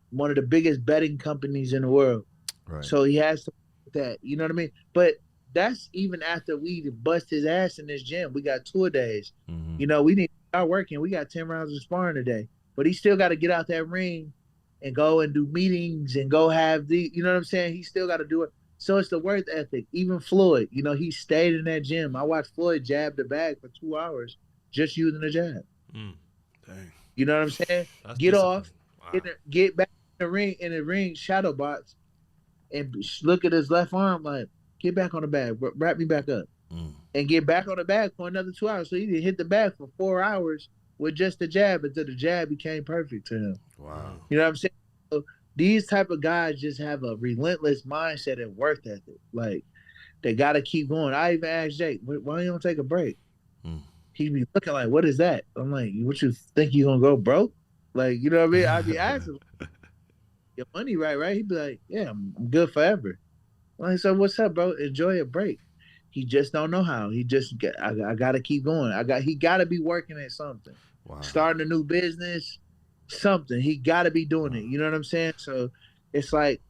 one of the biggest betting companies in the world. Right. So he has to that. You know what I mean? But that's even after we bust his ass in this gym. We got 2 days. Mm-hmm. We need to start working. We got 10 rounds of sparring today. But he still got to get out that ring and go and do meetings and go have you know what I'm saying? He still got to do it. So it's the work ethic. Even Floyd, he stayed in that gym. I watched Floyd jab the bag for 2 hours just using the jab. Dang. You know what I'm saying? That's get discipline. off, Wow. get back in the ring, shadow box, and look at his left arm like, get back on the bag, wrap me back up, and get back on the bag for another 2 hours. So he did hit the bag for 4 hours with just the jab until the jab became perfect to him. Wow. You know what I'm saying? So these type of guys just have a relentless mindset and work ethic. Like, they got to keep going. I even asked Jake, why you don't take a break? He'd be looking like, what is that? I'm like, what you think you going to go broke? Like, you know what I mean? I'd be asking, your money right? He'd be like, yeah, I'm good forever. I said, what's up, bro? Enjoy a break. He just don't know how. He just, I got to keep going. He got to be working at something. Wow. Starting a new business, something. He got to be doing it. You know what I'm saying? So it's like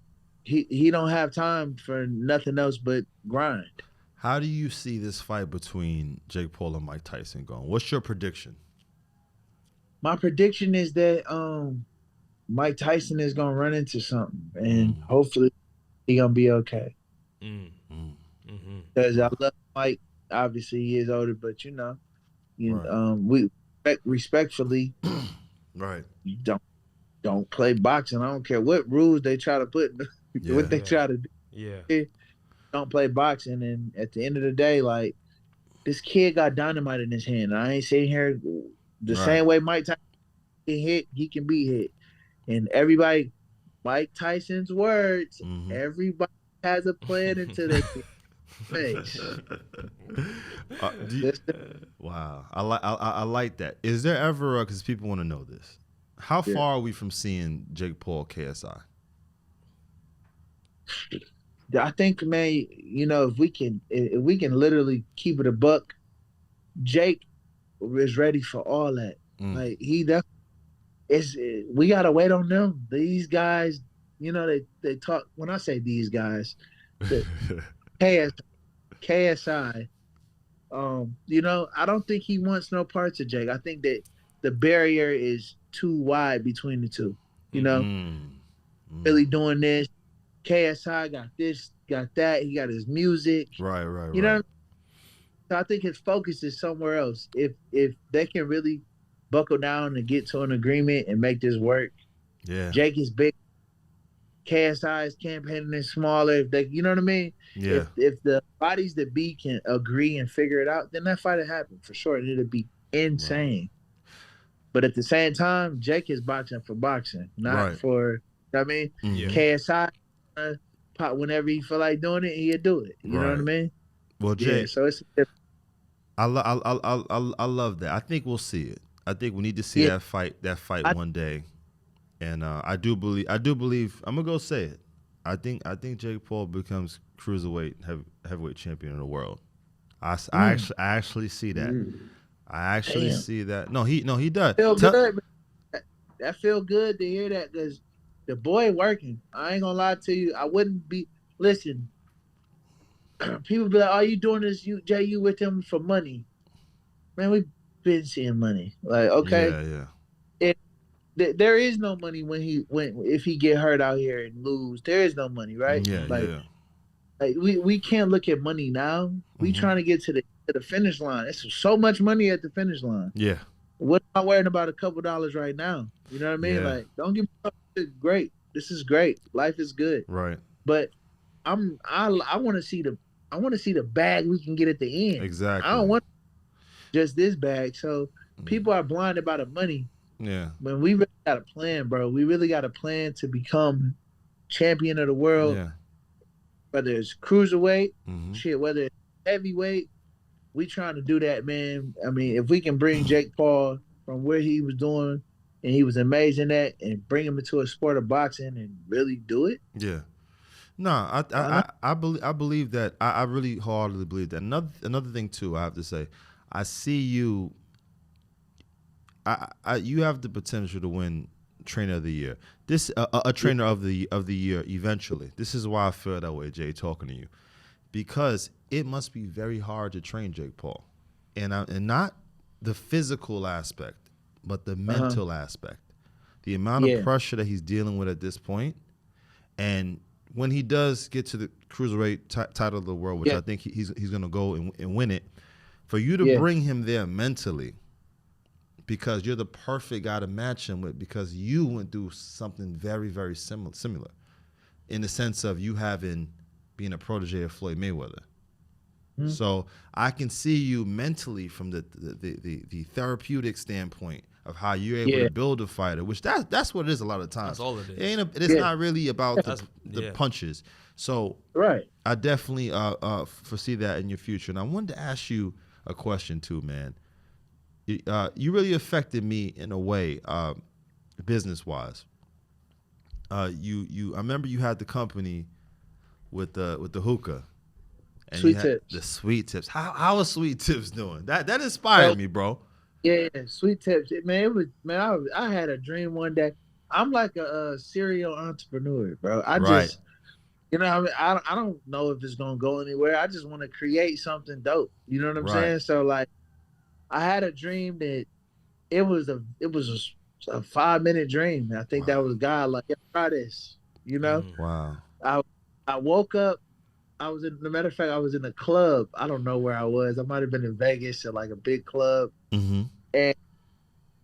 he don't have time for nothing else but grind. How do you see this fight between Jake Paul and Mike Tyson going? What's your prediction? My prediction is that Mike Tyson is gonna run into something, and hopefully he gonna be okay. Because I love Mike. Obviously, he is older, but we respectfully, right? You don't play boxing. I don't care what rules they try to put, what they try to do. Yeah. Don't play boxing, and at the end of the day, like, this kid got dynamite in his hand. I ain't sitting here the same way Mike Tyson can hit, he can be hit. And everybody, Mike Tyson's words, everybody has a plan until they can face. Wow. I like that. Is there ever, because people want to know this, how far are we from seeing Jake Paul KSI? I think, man, if we can literally keep it a buck, Jake is ready for all that. Like, we gotta wait on them. These guys, they talk. When I say these guys, KSI, I don't think he wants no parts of Jake. I think that the barrier is too wide between the two. Really doing this. KSI got this, got that. He got his music. Right. You know, So I think his focus is somewhere else. If they can really buckle down and get to an agreement and make this work, Yeah. Jake is big. KSI is campaigning is smaller. If they, you know what I mean? Yeah. If the bodies that be can agree and figure it out, then that fight will happen for sure. And it'll be insane. Right. But at the same time, Jake is boxing for boxing, not for. You know what I mean, KSI pop whenever he feel like doing it, he'll do it. You know what I mean? Well, Jake, so it's. I love that. I think we'll see it. I think we need to see that fight one day. And I do believe I'm gonna go say it. I think Jake Paul becomes cruiserweight heavyweight champion of the world. I actually see that. I actually see that. No, he does. That feel good to hear that because the boy working. I ain't gonna lie to you. I wouldn't be. Listen, people be like, "Are you doing this? You with him for money?" Man, we've been seeing money. Like, okay, there is no money if he get hurt out here and lose. There is no money, right? Like we can't look at money now. We trying to get to the finish line. It's so much money at the finish line. Yeah. What am I worrying about a couple dollars right now? You know what I mean? Yeah. Like, don't give me up. It's great. This is great. Life is good. Right. But I want to see the bag we can get at the end. Exactly. I don't want just this bag. So people are blinded by the money. Yeah. When we really got a plan, bro. We really got a plan to become champion of the world. Yeah. Whether it's cruiserweight, whether it's heavyweight, we trying to do that, man. I mean, if we can bring Jake Paul from where he was doing and he was amazing at and bring him into a sport of boxing and really do it. Yeah. No, I believe that. I really wholeheartedly believe that. Another thing too, I have to say, I see you. You have the potential to win Trainer of the Year. This a Trainer of the Year eventually. This is why I feel that way, Jay, talking to you, because it must be very hard to train Jake Paul, and not the physical aspect, but the mental aspect. The amount of pressure that he's dealing with at this point, and when he does get to the cruiserweight title of the world, which I think he's going to go and win it, for you to bring him there mentally. Because you're the perfect guy to match him with, because you went through something very, very similar in the sense of you being a protege of Floyd Mayweather. So I can see you mentally from the therapeutic standpoint of how you're able to build a fighter, which that's what it is a lot of times. That's all it is. It's not really about the punches. So I definitely foresee that in your future. And I wanted to ask you a question too, man. You really affected me in a way, business-wise. I remember you had the company with the hookah, and Sweet Tips. The Sweet Tips. How is Sweet Tips doing? That inspired me, bro. Yeah, Sweet Tips. I had a dream one day. I'm like a serial entrepreneur, bro. I just, I don't know if it's gonna go anywhere. I just want to create something dope. You know what I'm saying? So like, I had a dream that it was a 5-minute dream. I think that was God like, try this, you know? Wow. I woke up. As a matter of fact, I was in a club. I don't know where I was. I might have been in Vegas at like a big club. And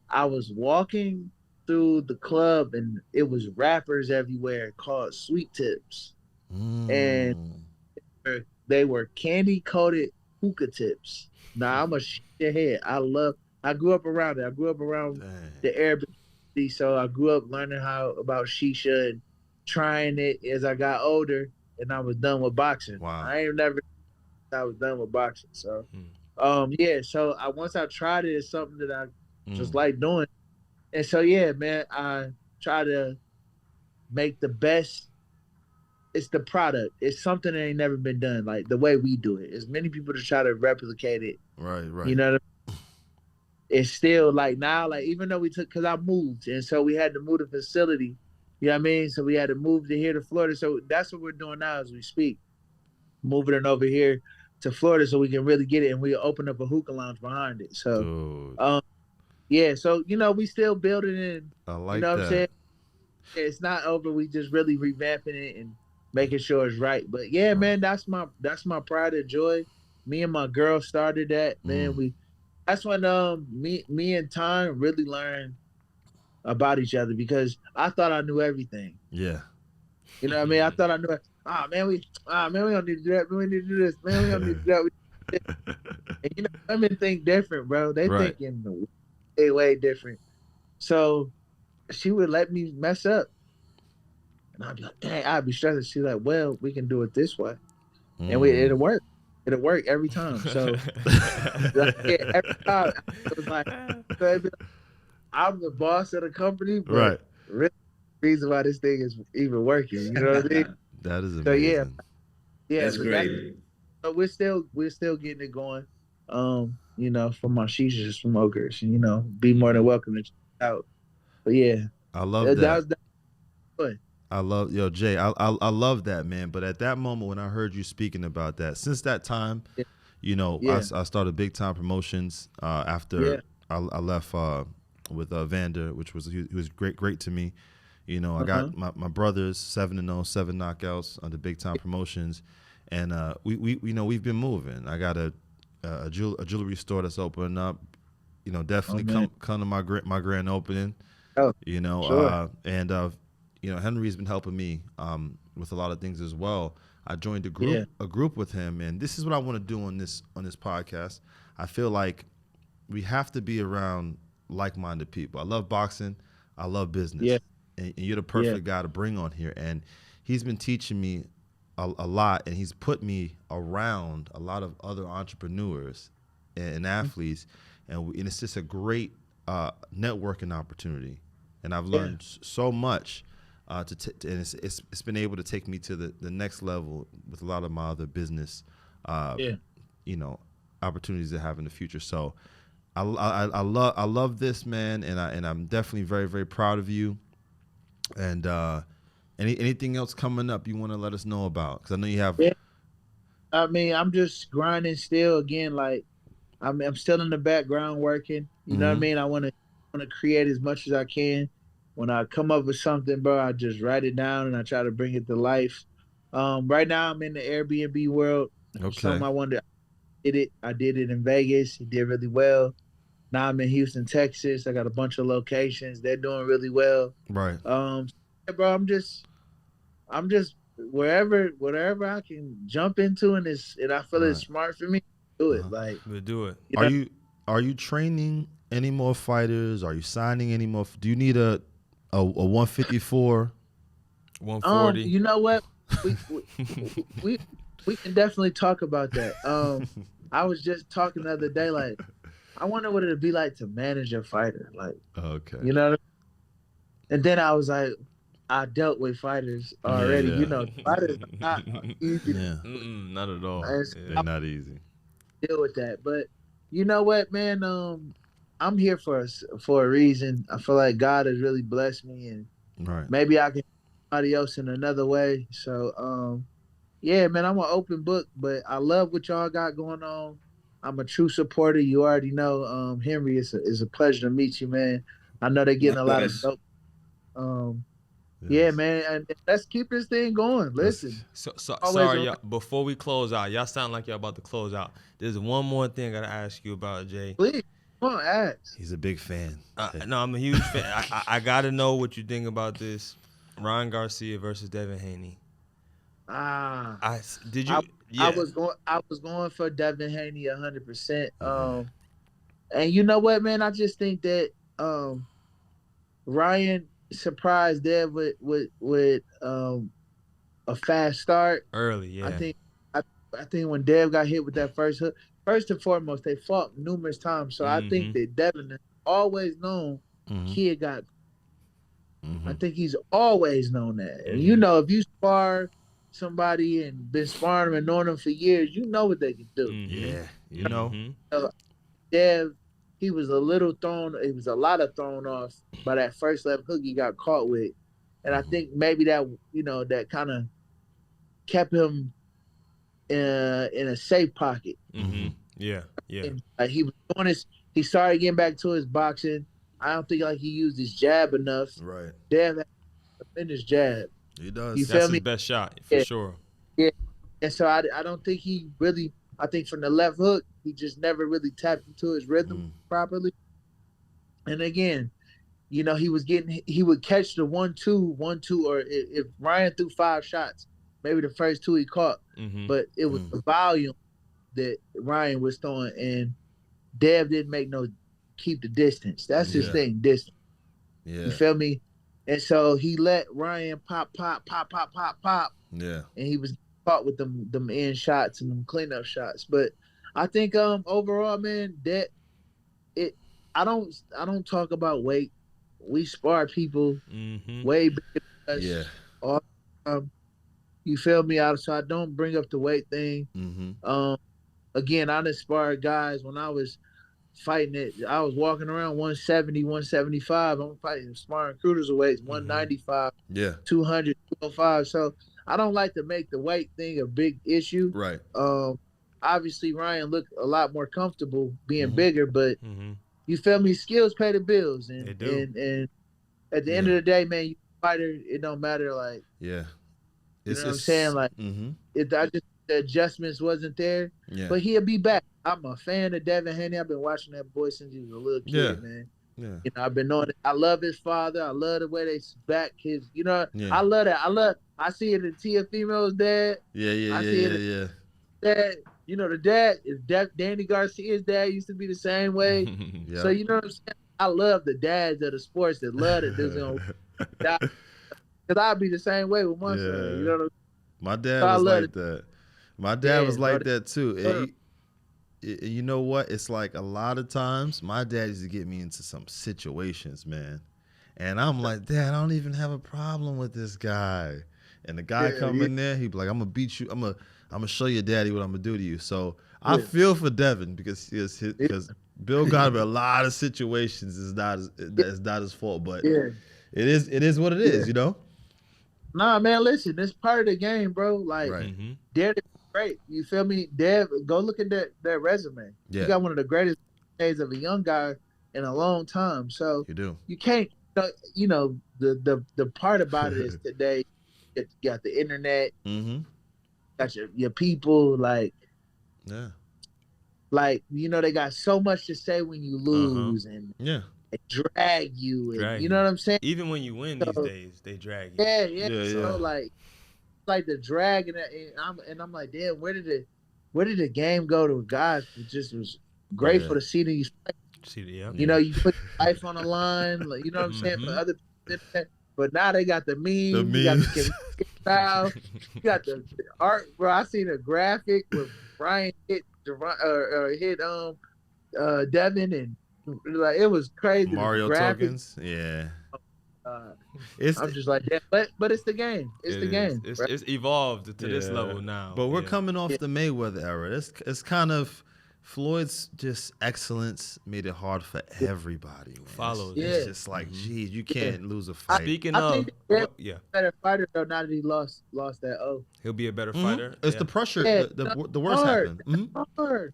I was walking through the club and it was rappers everywhere called Sweet Tips. And they were candy coated hookah tips. Now I'm a shithead. I grew up around it. I grew up around the Arabic, so I grew up learning about shisha and trying it as I got older, and I was done with boxing. Wow. I was done with boxing. So, so once I tried it, it's something that I just like doing. And so, man, I try to make the best. It's the product. It's something that ain't never been done, like the way we do it. As many people to try to replicate it. Right. You know what I mean? It's still like now, like even though because I moved, and so we had to move the facility. You know what I mean? So we had to move here to Florida. So that's what we're doing now as we speak. Moving it over here to Florida so we can really get it, and we open up a hookah lounge behind it. So, so we still building it. I like you know that. What I'm saying? It's not over. We just really revamping it and making sure it's right. But man, that's my pride and joy. me and my girl started that. Then that's when me and Time really learned about each other because I thought I knew everything. Yeah. You know what I mean? I thought I knew it. We don't need to do that. We need to do this. Man, we don't need to do that. And you know, women think different, bro. They Right. thinking way different. So she would let me mess up. And I'd be like, dang, I'd be stressing. She's like, well, we can do it this way. And it'll work. It'll work every time. So yeah, every time it was like, I'm the boss of the company, but Right. really the reason why this thing is even working. You know what I mean? That is amazing. So yeah, That's great. So we're still getting it going. You know, for my shisha smokers, you know, be more than welcome to check it out. But yeah, I love that. was good. I love Jay. I love that, man. But at that moment when I heard you speaking about that, since that time, you know, I started Big Time Promotions after I left with Vander, which was he was great to me. You know, I got my brothers 7-0, 7 knockouts under Big Time Promotions, and we you know we've been moving. I got a jewelry store that's opening up. You know, definitely come to my grand opening. Oh, you know, sure. You know, Henry's been helping me with a lot of things as well. I joined a group with him, and this is what I want to do on this podcast. I feel like we have to be around like-minded people. I love boxing. I love business. Yeah. And you're the perfect guy to bring on here. And he's been teaching me a lot, and he's put me around a lot of other entrepreneurs and athletes, and it's just a great networking opportunity. And I've learned so much. And it's been able to take me to the next level with a lot of my other business, you know, opportunities to have in the future. So I love this, man, and I'm definitely very, very proud of you. And anything else coming up you want to let us know about? Because I know you have. Yeah. I mean, I'm just grinding still. Again, like I'm still in the background working. You know what I mean? I want to create as much as I can. When I come up with something, bro, I just write it down and I try to bring it to life. Right now, I'm in the Airbnb world. Okay. Something I wanted. I did it in Vegas. It did really well. Now I'm in Houston, Texas. I got a bunch of locations. They're doing really well. Right. Bro, I'm just wherever I can jump into, and I feel it's smart for me. Do it. Like we'll do it. Are you training any more fighters? Are you signing any more? Do you need a 154? 140? You know what? We can definitely talk about that. I was just talking the other day, like, I wonder what it'd be like to manage a fighter. Like, okay. You know what I mean? And then I was like, I dealt with fighters already. You know, fighters are not easy. Yeah. Not at all. They're not easy. Deal with that. But you know what, man? I'm here for a reason. I feel like God has really blessed me, and maybe I can help somebody else in another way. So, yeah, man, I'm an open book, but I love what y'all got going on. I'm a true supporter. You already know, Henry. It's a pleasure to meet you, man. I know they're getting a lot of dope. Yeah, man, and let's keep this thing going. Listen. So sorry, y'all. Before we close out, y'all sound like y'all about to close out. There's one more thing I gotta ask you about, Jay. Please, come on, ask. He's a big fan. No, I'm a huge fan. I gotta know what you think about this. Ryan Garcia versus Devin Haney. Did you? I was going for Devin Haney 100%. And you know what, man? I just think that Ryan surprised Dev with a fast start early. Yeah, I think when Dev got hit with that first hook, first and foremost, they fought numerous times. So I think that Devin has always known Kid got. I think he's always known that. And you know, if you spar somebody and been sparring them and knowing them for years, you know what they can do. Yeah, you know. Dev, he was a lot of thrown off by that first left hook he got caught with. And I think maybe that, you know, that kind of kept him in a safe pocket. Yeah. And, like, he was doing he started getting back to his boxing. I don't think like he used his jab enough. Right. Dev had to finish jab. He does. You That's feel me? his best shot for sure. Yeah. And so I don't think he really I think from the left hook, he just never really tapped into his rhythm properly. And again, you know, he would catch the 1-2, 1-2, or if Ryan threw 5 shots, maybe the first 2 he caught, but it was the volume that Ryan was throwing, and Dev didn't keep the distance. That's his thing, distance. Yeah. You feel me? And so he let Ryan pop. Yeah. And he was caught with them end shots and them cleanup shots. But I think overall, man, I don't talk about weight. We spar people way bigger than us. Yeah. All, you feel me? So I don't bring up the weight thing. Again, I done sparred guys when I was fighting it. I was walking around 170, 175. I'm fighting sparring cruiserweights, 195, 200, 205. So I don't like to make the weight thing a big issue. Right. Obviously Ryan looked a lot more comfortable being bigger, but you feel me? Skills pay the bills, and at the end of the day, man, you fighter. It don't matter. Like, you know what I'm saying? Like, the adjustments wasn't there, but he'll be back. I'm a fan of Devin Haney. I've been watching that boy since he was a little kid, man. Yeah. You know, I've been knowing it. I love his father. I love the way they back his. You know, I love that. I see it in Tia Female's dad. Yeah. Dad. You know, the dad is Danny Garcia's dad used to be the same way. So you know what I'm saying? I love the dads of the sports that love it. Because I'll be the same way with my son. You know what I'm saying? My dad was like that. My dad was like that too. You know what? It's like a lot of times my dad used to get me into some situations, man. And I'm like, Dad, I don't even have a problem with this guy. And the guy come in there, he be like, I'm going to beat you. I'm gonna show your daddy what I'm going to do to you. So I feel for Devin because Bill got him in a lot of situations. It's not his fault, but it is what it is, you know? Nah, man, listen, it's part of the game, bro. Like, Dev is great. You feel me? Dev, go look at that resume. You got one of the greatest days of a young guy in a long time. So you do. You can't, you know, the part about it is today, you got the internet, got your people, like, you know, they got so much to say when you lose and they drag you, and you know what I'm saying? Even when you win these days, they drag you. So like the drag, and I'm like, damn, where did the game go to guys who just was grateful to see these fights? You know, you put your life on the line, like, you know what I'm saying, for other people. But now they got the memes. You got the style. You got the art, bro. I seen a graphic where Brian hit Devin, and like it was crazy. Mario tokens, I'm just like that, but it's the game. It's the game. It's evolved to this level now. But we're coming off the Mayweather era. It's kind of Floyd's just excellence made it hard for everybody. It's just like, geez, you can't lose a fight. Speaking of, better fighter though. Now that he lost that he'll be a better fighter. It's the pressure. The worst happened. Hard.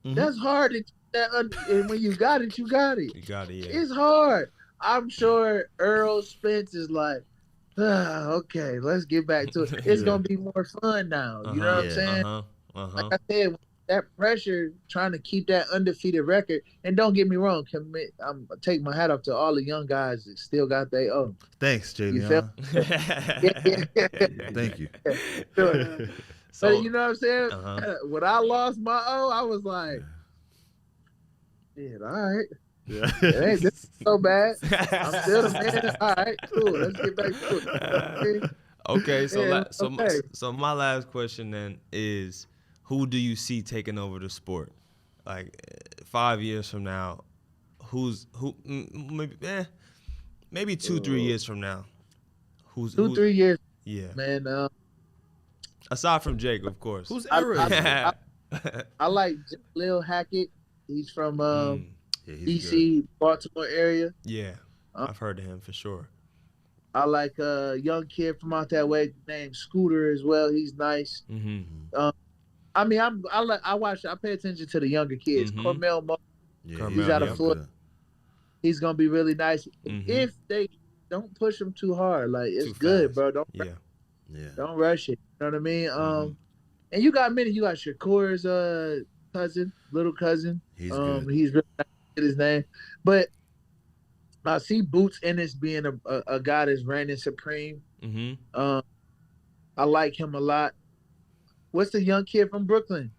That's hard. And when you got it, you got it. You got it. Yeah. It's hard. I'm sure Earl Spence is like, okay, let's get back to it. It's gonna be more fun now. You know what I'm saying? Like I said, that pressure trying to keep that undefeated record. And don't get me wrong, I'm taking my hat off to all the young guys that still got their own. Thanks, Jleon. Thank you. So you know what I'm saying? When I lost my O, I was like, all right. It ain't this so bad. I'm still the man. All right, cool. Let's get back to it. Okay, so my last question then is, who do you see taking over the sport? Like 5 years from now, maybe 2-3 years from now. Who's 2-3 years? Yeah, man. Aside from Jake, of course. Who's I like Lil Hackett. He's from DC, Baltimore area. Yeah, I've heard of him for sure. I like a young kid from out that way named Scooter as well. He's nice. I mean, I pay attention to the younger kids. Cormel Mo, he's out of Floyd. He's gonna be really nice if they don't push him too hard. Like, it's good, bro. Don't rush it. You know what I mean? And you got many. You got Shakur's cousin, little cousin. He's good. He's really not his name, but I see Boots Ennis being a guy that's reigning supreme. Mm-hmm. I like him a lot. What's the young kid from Brooklyn?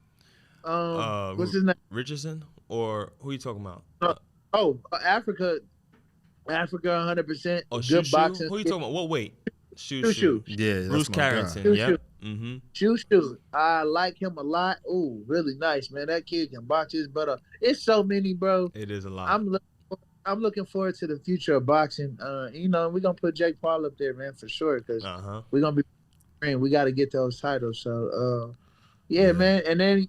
What's his name? Richardson, or who are you talking about? Africa, 100%. Oh, Good boxing. Who are you talking about? What weight? Shoo. Yeah, Bruce that's my guy. Carrington. Yep. Mm-hmm. Shoo. I like him a lot. Ooh, really nice, man. That kid can box his butt off. It's so many, bro. It is a lot. I'm looking forward to the future of boxing. We're gonna put Jake Paul up there, man, for sure, because we're gonna be. We got to get those titles. So, yeah, man. And then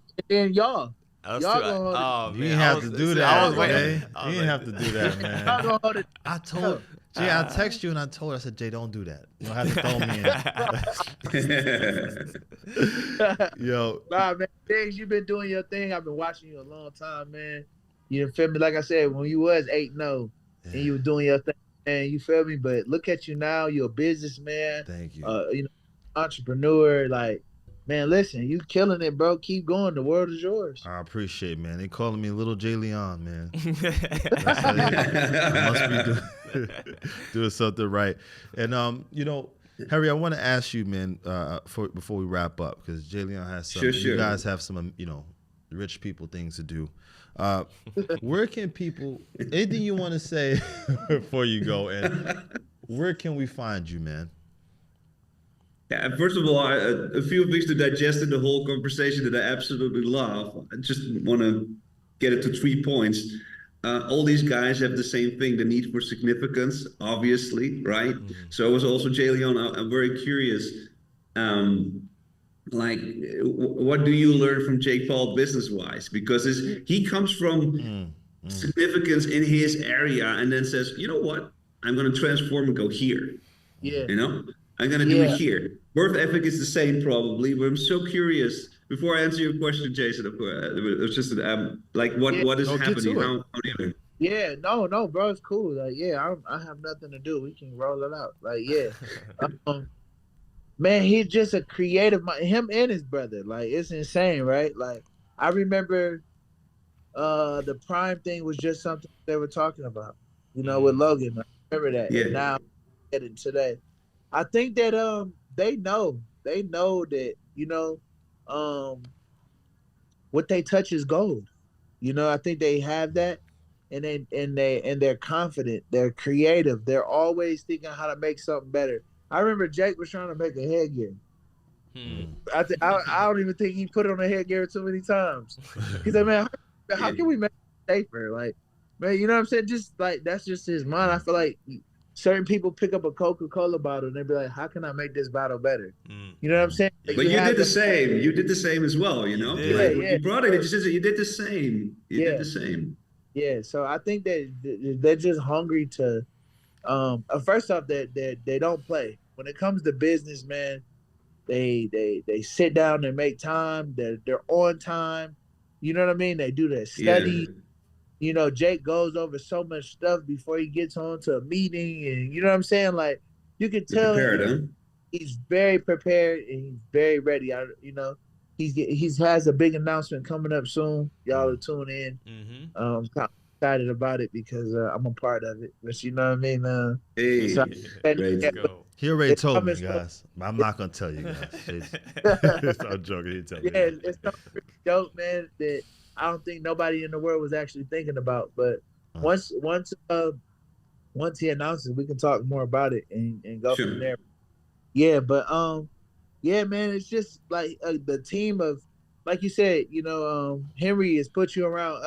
y'all. Y'all man, you didn't have to do that. I was waiting. You didn't have to do that, man. Y'all gonna hold it. I told Jay, I texted you and I told her, I said, Jay, don't do that. You don't have to throw me in. Yo. Nah, man. Things you've been doing your thing. I've been watching you a long time, man. You feel me? Like I said, when you was 8-0 and you were doing your thing, man, you feel me? But look at you now. You're a businessman. Thank you. Entrepreneur. Like, man, listen, you killing it, bro. Keep going. The world is yours. I appreciate it, man. They calling me Little Jleon, man. I must be doing something right. And, Harry, I want to ask you, man, before we wrap up, because Jleon has some, you guys have some, rich people things to do. Where can people, anything you want to say before you go, and where can we find you, man? Yeah, first of all, a few things to digest in the whole conversation that I absolutely love. I just want to get it to 3 points. All these guys have the same thing, the need for significance, obviously, right? Mm-hmm. So I was also, Jleon, I'm very curious, what do you learn from Jake Paul business-wise? Because he comes from significance in his area and then says, you know what? I'm going to transform and go here. Yeah. I'm going to do it here. Worth ethic is the same probably, but I'm so curious. Before I answer your question, Jason, it was just what is happening? How do you do? Yeah, no, bro, it's cool. Like, I have nothing to do. We can roll it out. Like, man, he's just a creative mind. Him and his brother, like, it's insane, right? Like, I remember the Prime thing was just something they were talking about, with Logan. I remember that. Yeah. And now getting today. I think that they know that, what they touch is gold. I think they have that, and they're confident, they're creative, they're always thinking how to make something better. I remember Jake was trying to make a headgear. I don't even think he put it on a headgear too many times. He said, man, how can we make it safer? Like, man, you know what I'm saying? Just like, that's just his mind. I feel like certain people pick up a Coca-Cola bottle and they be like, how can I make this bottle better? You know what I'm saying? Like, but you did the same. You did the same as well, You brought it. You said you did the same. You did the same. Yeah. So I think that they're just hungry to, first off, that they don't play. When it comes to business, man, they sit down and make time. They're on time. You know what I mean? They do their study. Yeah. Jake goes over so much stuff before he gets on to a meeting, and you know what I'm saying? Like, you can tell he's very prepared and he's very ready. He has a big announcement coming up soon. Y'all will tune in. I'm excited about it because I'm a part of it. But you know what I mean? Let's go. He already told me, guys. I'm not gonna tell you guys. I'm joking. He told me. Yeah, it's not a joke, man. That I don't think nobody in the world was actually thinking about. But once he announces, we can talk more about it and go from there. Yeah, but yeah, man, it's just like the team of, like you said, Henry has put you around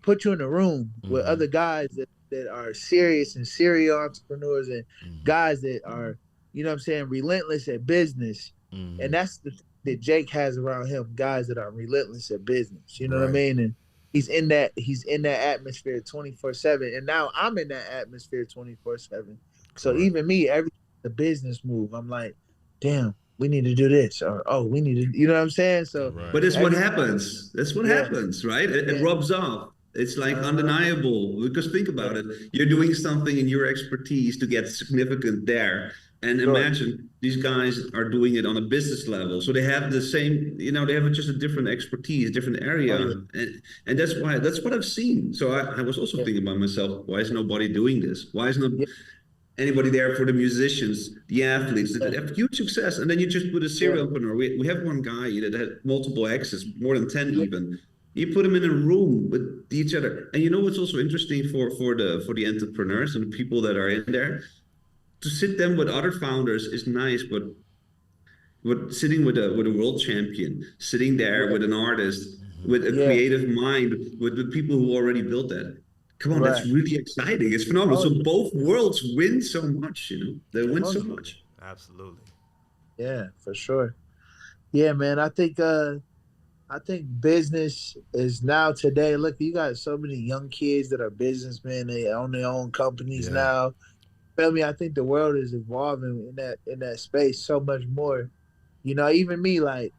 put you in a room with other guys that are serious and serial entrepreneurs and guys that are, relentless at business. And that's that Jake has around him, guys that are relentless at business. You know what I mean? And he's in that atmosphere 24/7. And now I'm in that atmosphere 24/7. So even me, every the business move, I'm like, damn, we need to do this, or we need to, you know what I'm saying? So, but it's what happens. That's what happens, right? It rubs off. It's like undeniable, because think about it. You're doing something in your expertise to get significant there, And imagine these guys are doing it on a business level. So they have the same, they have just a different expertise, different area. And that's what I've seen. So I was also thinking about myself, why is nobody doing this? Why is not anybody there for the musicians, the athletes that have huge success? And then you just put a serial entrepreneur. We have one guy that had multiple exes, more than 10 even. You put them in a room with each other. And you know what's also interesting for the entrepreneurs and the people that are in there? To sit them with other founders is nice, but sitting with a world champion, sitting there with an artist, with a creative mind, with the people who already built that. Come on, that's really exciting. It's phenomenal. So both worlds win so much, They win so much. Absolutely. Yeah, for sure. Yeah, man. I think business is now today. Look, you got so many young kids that are businessmen. They own their own companies now. Feel me? I think the world is evolving in that space so much more. Even me, like,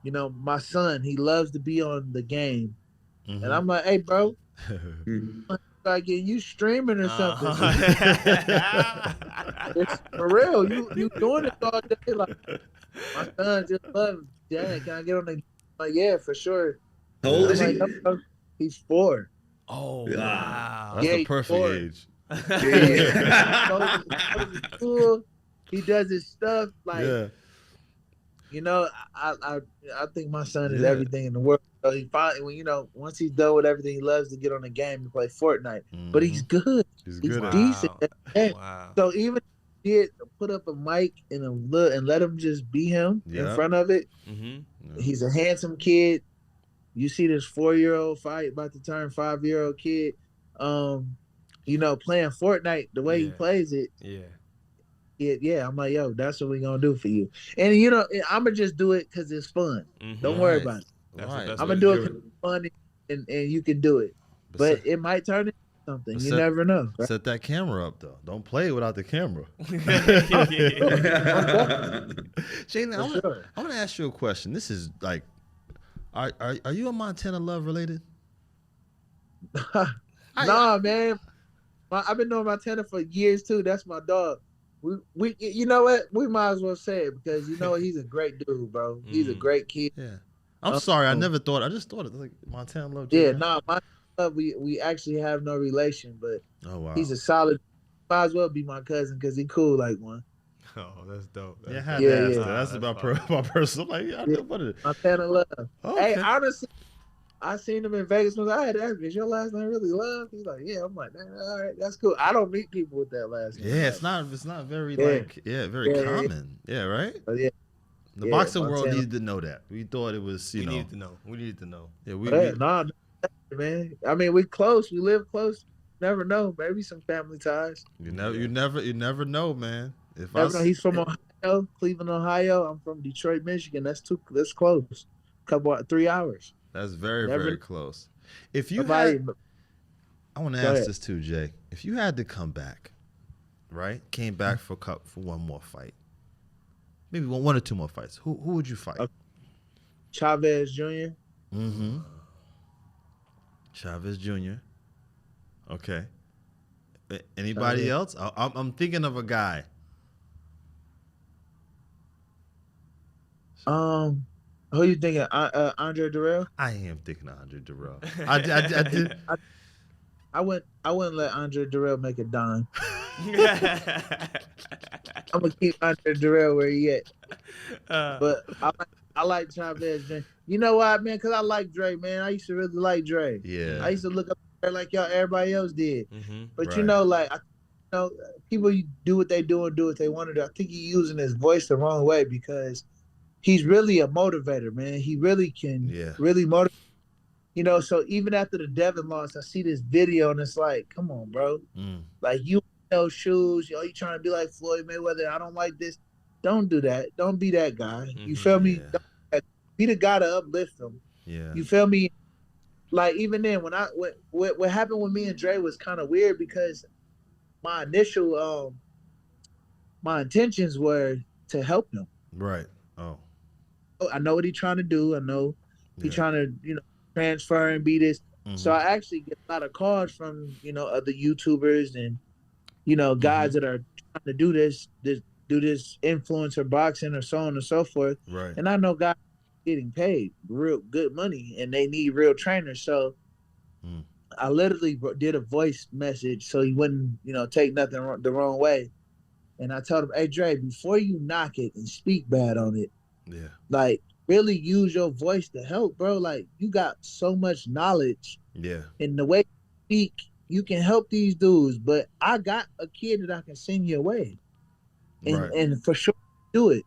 my son, he loves to be on the game, and I'm like, hey, bro, start getting you streaming or something. It's for real. You doing it all day? Like, my son just loves. Dad, can I get on the? Like, yeah, for sure. How old is he? Like, he's 4. Oh, wow. That's the perfect age. Cool. He does his stuff like I think my son is everything in the world. So he finally, once he's done with everything, he loves to get on the game and play Fortnite. But he's good. He's decent. Wow. So even if he did put up a mic and let him just be him in front of it. He's a handsome kid. You see this 4-year-old fight about to turn 5-year-old kid. Playing Fortnite the way he plays it. Yeah. I'm like, yo, that's what we gonna do for you. And I'm gonna just do it because it's fun. Don't worry about it. I'm gonna do it because it's fun, and you can do it. But it might turn into something. You never know. Right? Set that camera up though. Don't play without the camera. Shane, I'm gonna ask you a question. This is like, are you a Montana Love related? Nah, man. I've been knowing Montana for years too. That's my dog. We you know what? We might as well say it because he's a great dude, bro. He's a great kid. Yeah. I'm sorry, I just thought it was like Montana Love. Yeah, Montana Love, we actually have no relation, but he's a solid. Might as well be my cousin because he cool like one. Oh, that's dope. That's about my personal. Like, I know what it is. Montana Love. Okay. Hey, honestly, I seen him in Vegas. I had asked him, is your last name really Love? He's like, yeah. I'm like, all right, that's cool. I don't meet people with that last name. Yeah, it's not very very common. Yeah, right? The boxing world needed to know that. We thought it was, We needed to know. Yeah, nah, man. I mean, we close. We live close. Never know. Maybe some family ties. You never know, man. He's from Ohio, Cleveland, Ohio. I'm from Detroit, Michigan. That's close. 3 hours. That's very close. If you I want to ask this too, Jay. If you had to come back, right? Came back for one more fight. Maybe one or two more fights. Who would you fight? Chavez Jr. Chavez Jr. Okay. Anybody else? I'm thinking of a guy. Who you thinking? Andre Durrell? I am thinking of Andre Durrell. I did. I wouldn't let Andre Durrell make a dime. I'm gonna keep Andre Durrell where he at. But I like Chavez, man. You know why, man? Because I like Dre, man. I used to really like Dre. Yeah. I used to look up there like everybody else did. But right. People do what they do and do what they want to do. I think he's using his voice the wrong way because he's really a motivator, man. He really can really motivate. So even after the Devin loss, I see this video and it's like, come on, bro. Like, you know, shoes, you trying to be like Floyd Mayweather. I don't like this. Don't do that. Don't be that guy. You feel me? Don't be the guy to uplift them. Yeah. You feel me? Like, even then, what happened with me and Dre was kind of weird because my initial my intentions were to help him. Right. Oh. I know what he's trying to do. I know he's trying to, transfer and be this. So I actually get a lot of calls from, other YouTubers and, guys that are trying to do this do this influencer boxing or so on and so forth. Right. And I know guys getting paid real good money and they need real trainers. So I literally did a voice message so he wouldn't, take nothing the wrong way. And I told him, hey, Dre, before you knock it and speak bad on it, like really use your voice to help, bro. Like you got so much knowledge. Yeah. In the way you speak, you can help these dudes. But I got a kid that I can send your way. And for sure do it.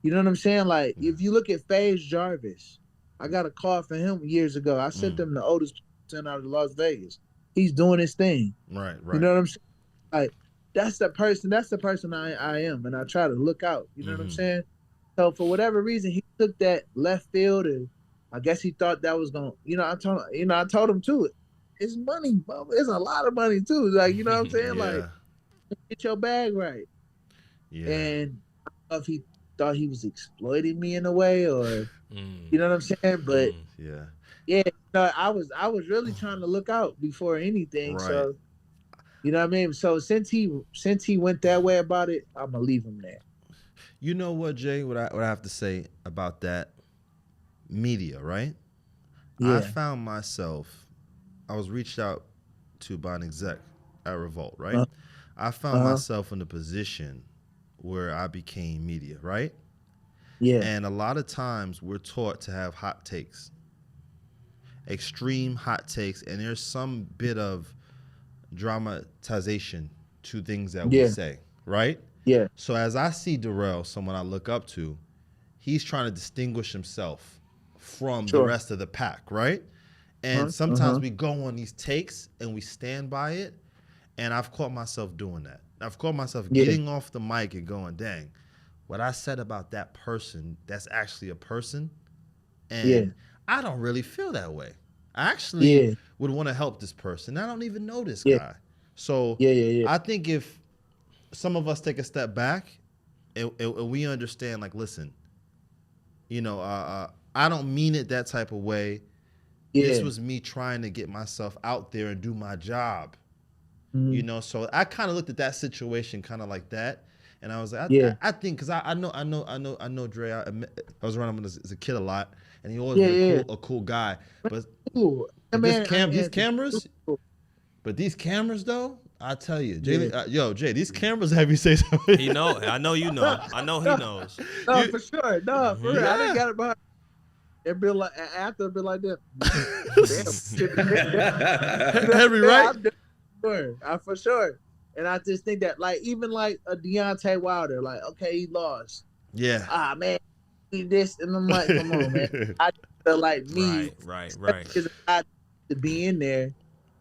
You know what I'm saying? Like if you look at FaZe Jarvis, I got a call from him years ago. I sent him the oldest person out of Las Vegas. He's doing his thing. Right. You know what I'm saying? Like that's the person I am, and I try to look out. You know what I'm saying? So for whatever reason, he took that left field, and I guess he thought that was gonna. I told him too. It's money, bro. It's a lot of money too. Like you know what I'm saying? Like get your bag right. Yeah. And I don't know if he thought he was exploiting me in a way, or you know what I'm saying? But I was really trying to look out before anything. Right. So you know what I mean? So since he went that way about it, I'm gonna leave him there. You know what, Jay? What I have to say about that media, right? Yeah. I found myself. I was reached out to by an exec at Revolt, right? I found myself in a position where I became media, right? Yeah. And a lot of times we're taught to have hot takes, extreme hot takes, and there's some bit of dramatization to things that we say, right? Yeah. So as I see Darrell, someone I look up to, he's trying to distinguish himself from the rest of the pack, right? And sometimes we go on these takes and we stand by it, and I've caught myself doing that. I've caught myself getting off the mic and going, dang, what I said about that person, that's actually a person, and I don't really feel that way. I actually would want to help this person. I don't even know this guy. So I think if some of us take a step back and we understand, like, listen, I don't mean it that type of way. This was me trying to get myself out there and do my job. So I kind of looked at that situation kind of like that. And I was like, I think, because I know Dre. I was around him as a kid a lot, and he always was a cool guy. But these cameras, though, I tell you, Jay, these cameras have you say something. He know. I know you know. I know he knows. No, for sure. No, for real. I didn't got it behind. It'd be like after it'd be like that. Henry, right? For sure. And I just think that, like, even like a Deontay Wilder, like, okay, he lost. Yeah. Man, he this, and I'm like, come on, man. I feel like me. Right. To be in there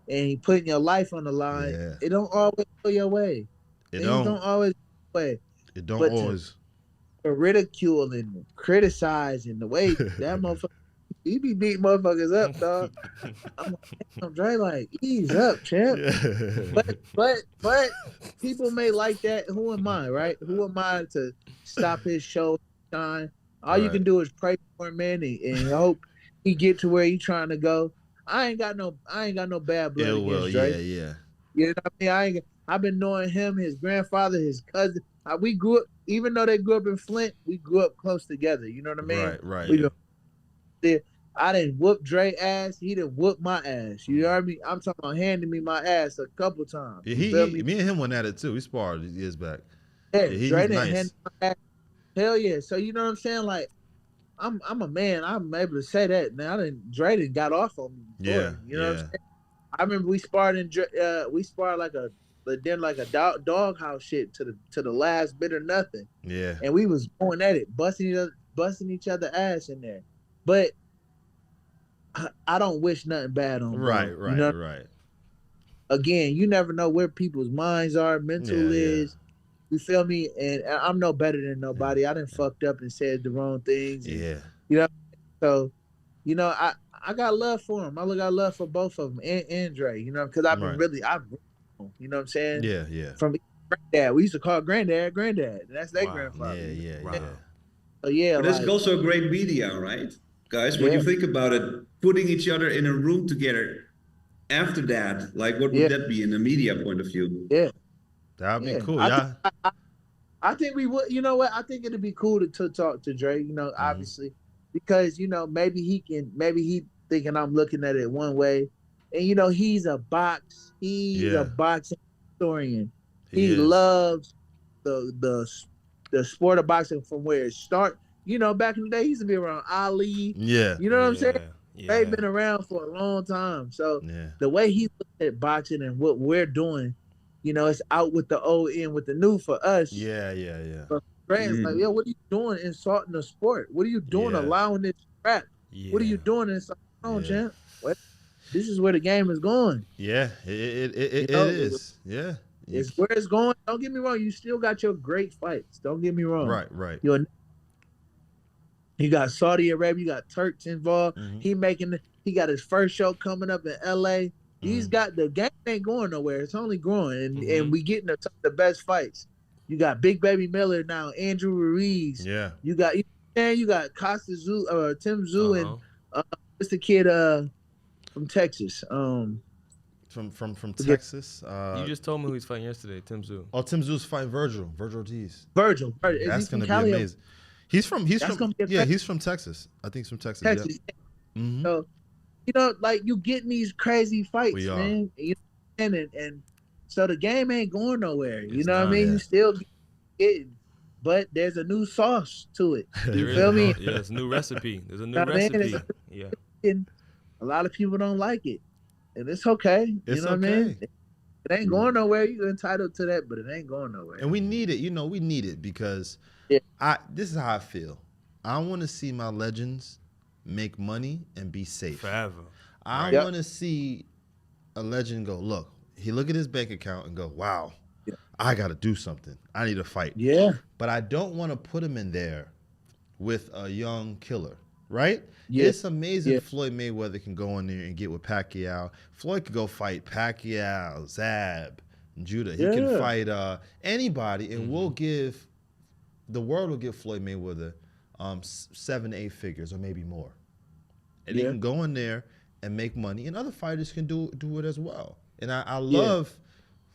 and putting your life on the line, it don't always go your way. Things don't always go your way. It don't always. To ridicule and criticize and the way that motherfucker, he be beating motherfuckers up, dog. I'm Dre, like, ease up, champ. But people may like that. Who am I, right? Who am I to stop his show shine? All you can do is pray for him, man, and hope he get to where he trying to go. I ain't got no bad blood against Dre. Yeah. You know what I mean? I've been knowing him, his grandfather, his cousin. We grew up, even though they grew up in Flint, we grew up close together. You know what I mean? Right. I didn't whoop Dre ass. He didn't whoop my ass. You know what I mean? I'm talking about handing me my ass a couple times. Yeah, me and him went at it too. We sparred years back. Yeah, Dre didn't hand my ass. Hell yeah. So you know what I'm saying? Like, I'm a man. I'm able to say that. Now Dre didn't got off on me before. Yeah. You know what I'm saying? I remember we sparred like a doghouse shit to the last bit or nothing. Yeah. And we was going at it, busting each other ass in there. But I don't wish nothing bad on them. Right. You know? Right. Again, you never know where people's minds are, mental is. You feel me? And I'm no better than nobody. I done fucked up and said the wrong things. And, you know, so, you know, I got love for him. I got love for both of them and Dre, you know, because I've been you know what I'm saying? Yeah. From granddad. We used to call granddad. And that's their grandfather. Yeah. So, yeah. But that's also a great media, right? Guys, when you think about it, putting each other in a room together after that, like what would that be in a media point of view? Yeah. That'd be cool, I think we would. You know what? I think it'd be cool to talk to Dre. You know, obviously, because maybe he can. Maybe he thinking I'm looking at it one way, and he's a Yeah, boxing historian. he He is. loves the sport of boxing from where it start. Back in the day, he used to be around Ali. Yeah, You know what I'm saying? Yeah, They've yeah, been around for a long time. So yeah, the way he looks at boxing and what we're doing, it's out with the old, in with the new for us. yeah, yeah, yeah, But friends, like, Mm. yo, what are you doing insulting the sport? What are you doing yeah, allowing this crap? What are yeah. you doing inside? On, yeah, champ. What? This is where the game is going. yeah. It You know, is. Yeah. You, it's where it's going. Don't get me wrong. You still got your great fights. Don't get me wrong. right, right. You're You got Saudi Arabia, you got Turks involved. Mm-hmm. He got his first show coming up in LA. He's Mm-hmm. got the game ain't going nowhere. It's only growing. And Mhm. and we getting the best fights. You got Big Baby Miller now, Andrew Ruiz. Yeah. You got Costa Zoo, Tim Zoo, and Uh-huh. what's the kid from Texas? From Forget- Texas. You just told me who he's fighting yesterday, Tim Zoo. Tim Zoo's fighting Virgil Ortiz. Virgil. Is That's he from gonna be Cali? amazing. He's from gonna be a he's from Texas. I think he's from Texas. Texas. Yeah. Mm-hmm. So, like you getting these crazy fights, We are. man. And so the game ain't going nowhere. You It's know what I not. mean? Yeah. You still getting, but there's a new sauce to it. There You is feel a- me? Yeah, it's a new recipe. There's a new Know what I mean? recipe. Yeah. And a lot of people don't like it, and it's okay. It's you know what I mean? okay. It ain't going nowhere. You're entitled to that, but it ain't going nowhere. And we need it. We need it because Yeah. this is how I feel. I want to see my legends make money and be safe. Forever. I Yep. want to see a legend go, look, he look at his bank account and go, wow, Yeah. I got to do something. I need to fight. Yeah. But I don't want to put him in there with a young killer, right? Yeah. It's amazing Yeah. Floyd Mayweather can go in there and get with Pacquiao. Floyd could go fight Pacquiao, Zab, Judah. He can Yeah. fight anybody, and the world will give Floyd Mayweather 7 to 8 figures or maybe more. And he Yeah. can go in there and make money, and other fighters can do it as well. And I love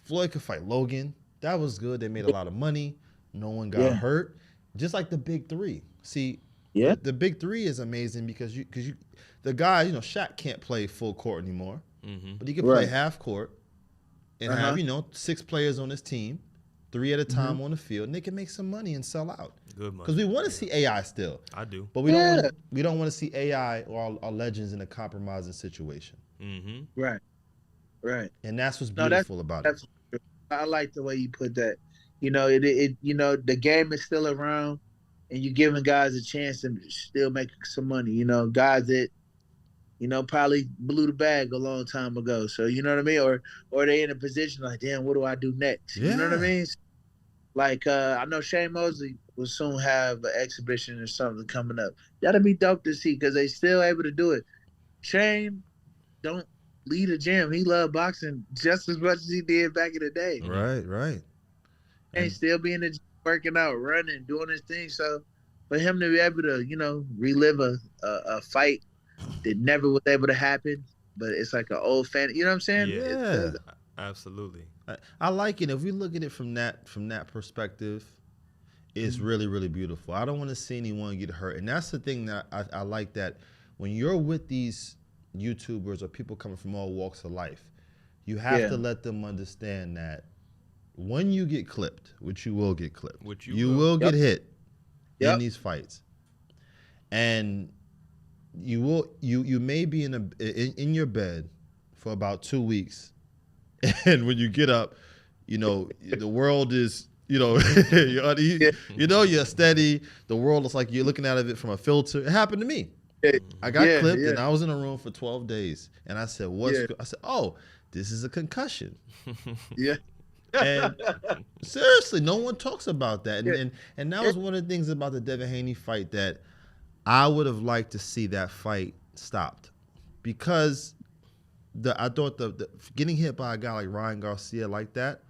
Floyd could fight Logan. That was good. They made a lot of money. No one got Yeah. hurt. Just like the big three. See, Yeah. the big three is amazing because the guy, Shaq can't play full court anymore, Mm-hmm. but he can play Right. half court and Uh-huh. have 6 players on his team, 3 at a time on the field, and they can make some money and sell out. Good Because money. we want to see AI still, I do. but we Yeah. don't want to see AI or our legends in a compromising situation, Mm-hmm. Right. Right. and that's what's No, that's- beautiful about it. That's I like the way you put that. The game is still around, and you're giving guys a chance to still make some money. Guys that probably blew the bag a long time ago. So you know what I mean, or they in a position like, damn, what do I do next? You know what I Yeah. mean? Like I know Shane Mosley will soon have an exhibition or something coming up. That'll be dope to see because they still able to do it. Shane don't lead a gym. He loved boxing just as much as he did back in the day. Right. And still be in the gym, working out, running, doing his thing. So for him to be able to, relive a fight that never was able to happen, but it's like an old fan. You know what I'm saying? Yeah. Absolutely. I like it. If we look at it from that perspective, it's really, really beautiful. I don't want to see anyone get hurt. And that's the thing that I like, that when you're with these YouTubers or people coming from all walks of life, you have to let them understand that when you get clipped, which you will get clipped, Which you will. will get hit Yep. in these fights. And you may be in your bed for about 2 weeks. And when you get up, the world is, you're steady. The world is like you're looking out of it from a filter. It happened to me. I got clipped and I was in a room for 12 days. And I said, I said, oh, this is a concussion. Yeah. And seriously, no one talks about that. And that was one of the things about the Devin Haney fight that I would have liked to see that fight stopped. Because I thought the getting hit by a guy like Ryan Garcia like that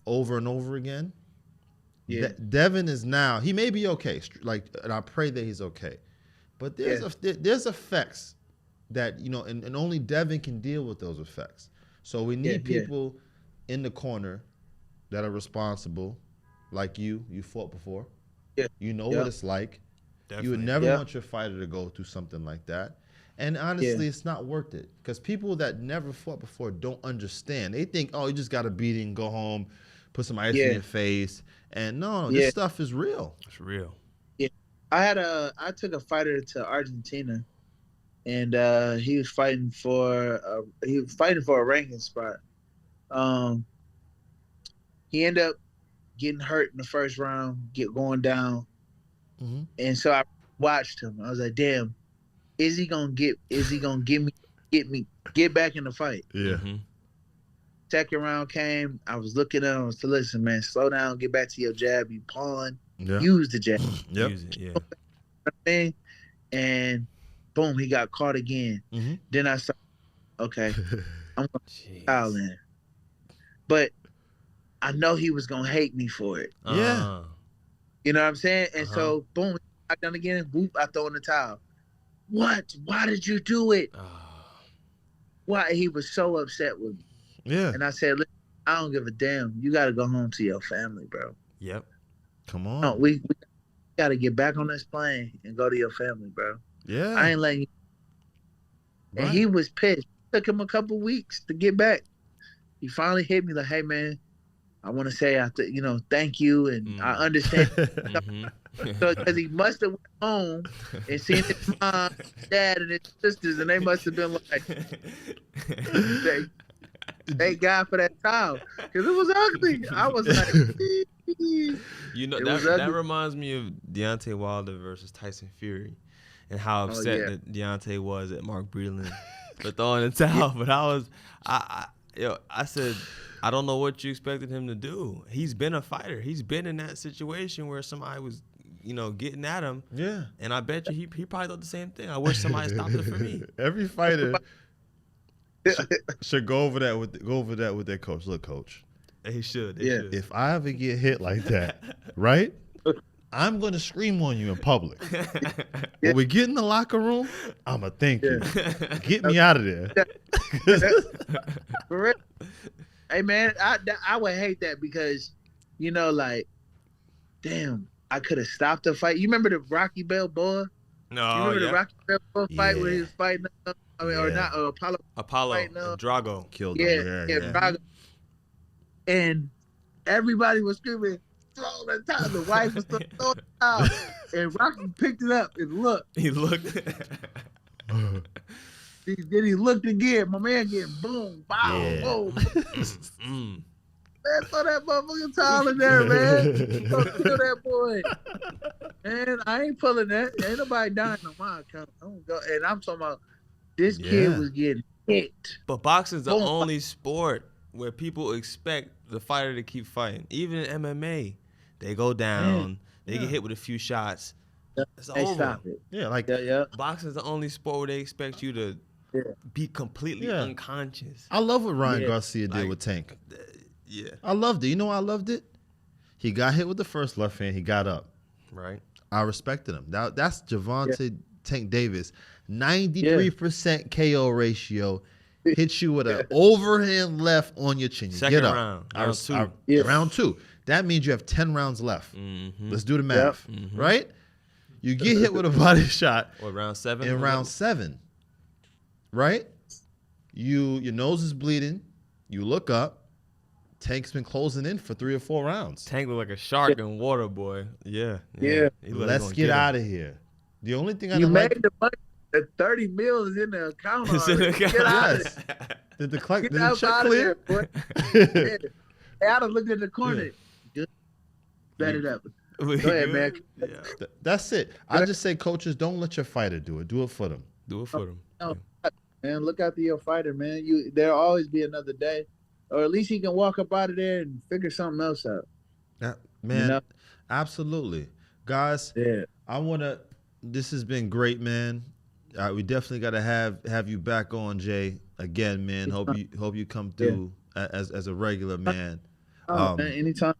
over and over again. Yeah. Devin is now, he may be okay, and I pray that he's okay. But there's effects that, and only Devin can deal with those effects. So we need people in the corner that are responsible like you fought before. Yeah. You know what it's like. Definitely. You would never Yeah. want your fighter to go through something like that. And honestly, it's not worth it because people that never fought before don't understand. They think, oh, you just got to beat it and go home, put some ice in your face. And no, this stuff is real. It's real. Yeah. I took a fighter to Argentina, and he was fighting for a ranking spot. He ended up getting hurt in the first round, going down. Mm-hmm. And so I watched him. I was like, damn, is he gonna get back in the fight? Yeah. Mm-hmm. Second round came. I was looking at him. I was like, listen, man, slow down, get back to your jab. You pawing. Yeah. Use the jab. Yep. Use it, yeah. And boom, he got caught again. Mm-hmm. Then I started, okay, I'm gonna foul in. But I know he was gonna hate me for it. Yeah. You know what I'm saying? And so boom, I done again, whoop, I throw in the towel. What? Why did you do it? Why? He was so upset with me. Yeah. And I said, listen, I don't give a damn. You got to go home to your family, bro. Yep. Come on. No, we got to get back on this plane and go to your family, bro. Yeah. I ain't letting you. Right. And he was pissed. It took him a couple weeks to get back. He finally hit me like, hey, man, I want to say, thank you. And I understand. So, because he must have went home and seen his mom, dad, and his sisters, and they must have been like, thank God for that towel, because it was ugly. I was like, that reminds me of Deontay Wilder versus Tyson Fury, and how upset that Deontay was at Mark Breland for throwing the towel. But I said, I don't know what you expected him to do. He's been a fighter. He's been in that situation where somebody was, getting at him. Yeah. And I bet you he probably thought the same thing. I wish somebody stopped it for me. Every fighter should go over that with their coach. Look, coach. They should. They should. If I ever get hit like that, right? I'm gonna scream on you in public. When we get in the locker room, I'ma thank you. Get me out of there. For real. Hey man, I would hate that because, damn, I could have stopped the fight. You remember the Rocky Balboa? No, you remember the Rocky Balboa fight where he was fighting? Or not? Apollo. Drago killed him. Yeah, Drago. And everybody was screaming, throw the towel. The wife was throwing the towel. And Rocky picked it up and looked. He looked. Then he looked again. My man getting boom, bow, boom. Man, throw that motherfucking towel in there, man. Don't kill that boy. Man, I ain't pulling that. Ain't nobody dying on my account. And I'm talking about this kid was getting hit. But boxing's the only sport where people expect the fighter to keep fighting. Even in MMA, they go down, they get hit with a few shots. It's over. Stop it. Yeah, boxing's the only sport where they expect you to be completely unconscious. I love what Ryan Garcia did with Tank. Yeah. I loved it. You know why I loved it? He got hit with the first left hand. He got up. Right. I respected him. That's Gervonta Tank Davis. 93% KO ratio. Hit you with an overhand left on your chin. You Second get up. round. Round two. That means you have 10 rounds left. Mm-hmm. Let's do the math. Mm-hmm. Right? You get hit with a body shot. What, round 7? In round 7. Right? Your nose is bleeding. You look up. Tank's been closing in for 3 or 4 rounds. Tank look like a shark in water, boy. Yeah. Let's get out of here. The only thing I you don't made like... the money. The 30 mil is in the account. It's in the account. Get out of there. Did the Get check out clear? Of there, boy. Hey, I done looked in the corner. Good. Bet it up. Go ahead, man. Yeah. That's it. I just say, coaches, don't let your fighter do it. Do it for them. Do it for them. No, man, look after your fighter, man. There'll always be another day. Or at least he can walk up out of there and figure something else out. Man, absolutely. Guys, this has been great, man. We definitely got to have you back on, Jay, again, man. Hope you come through as a regular, man. Man, anytime.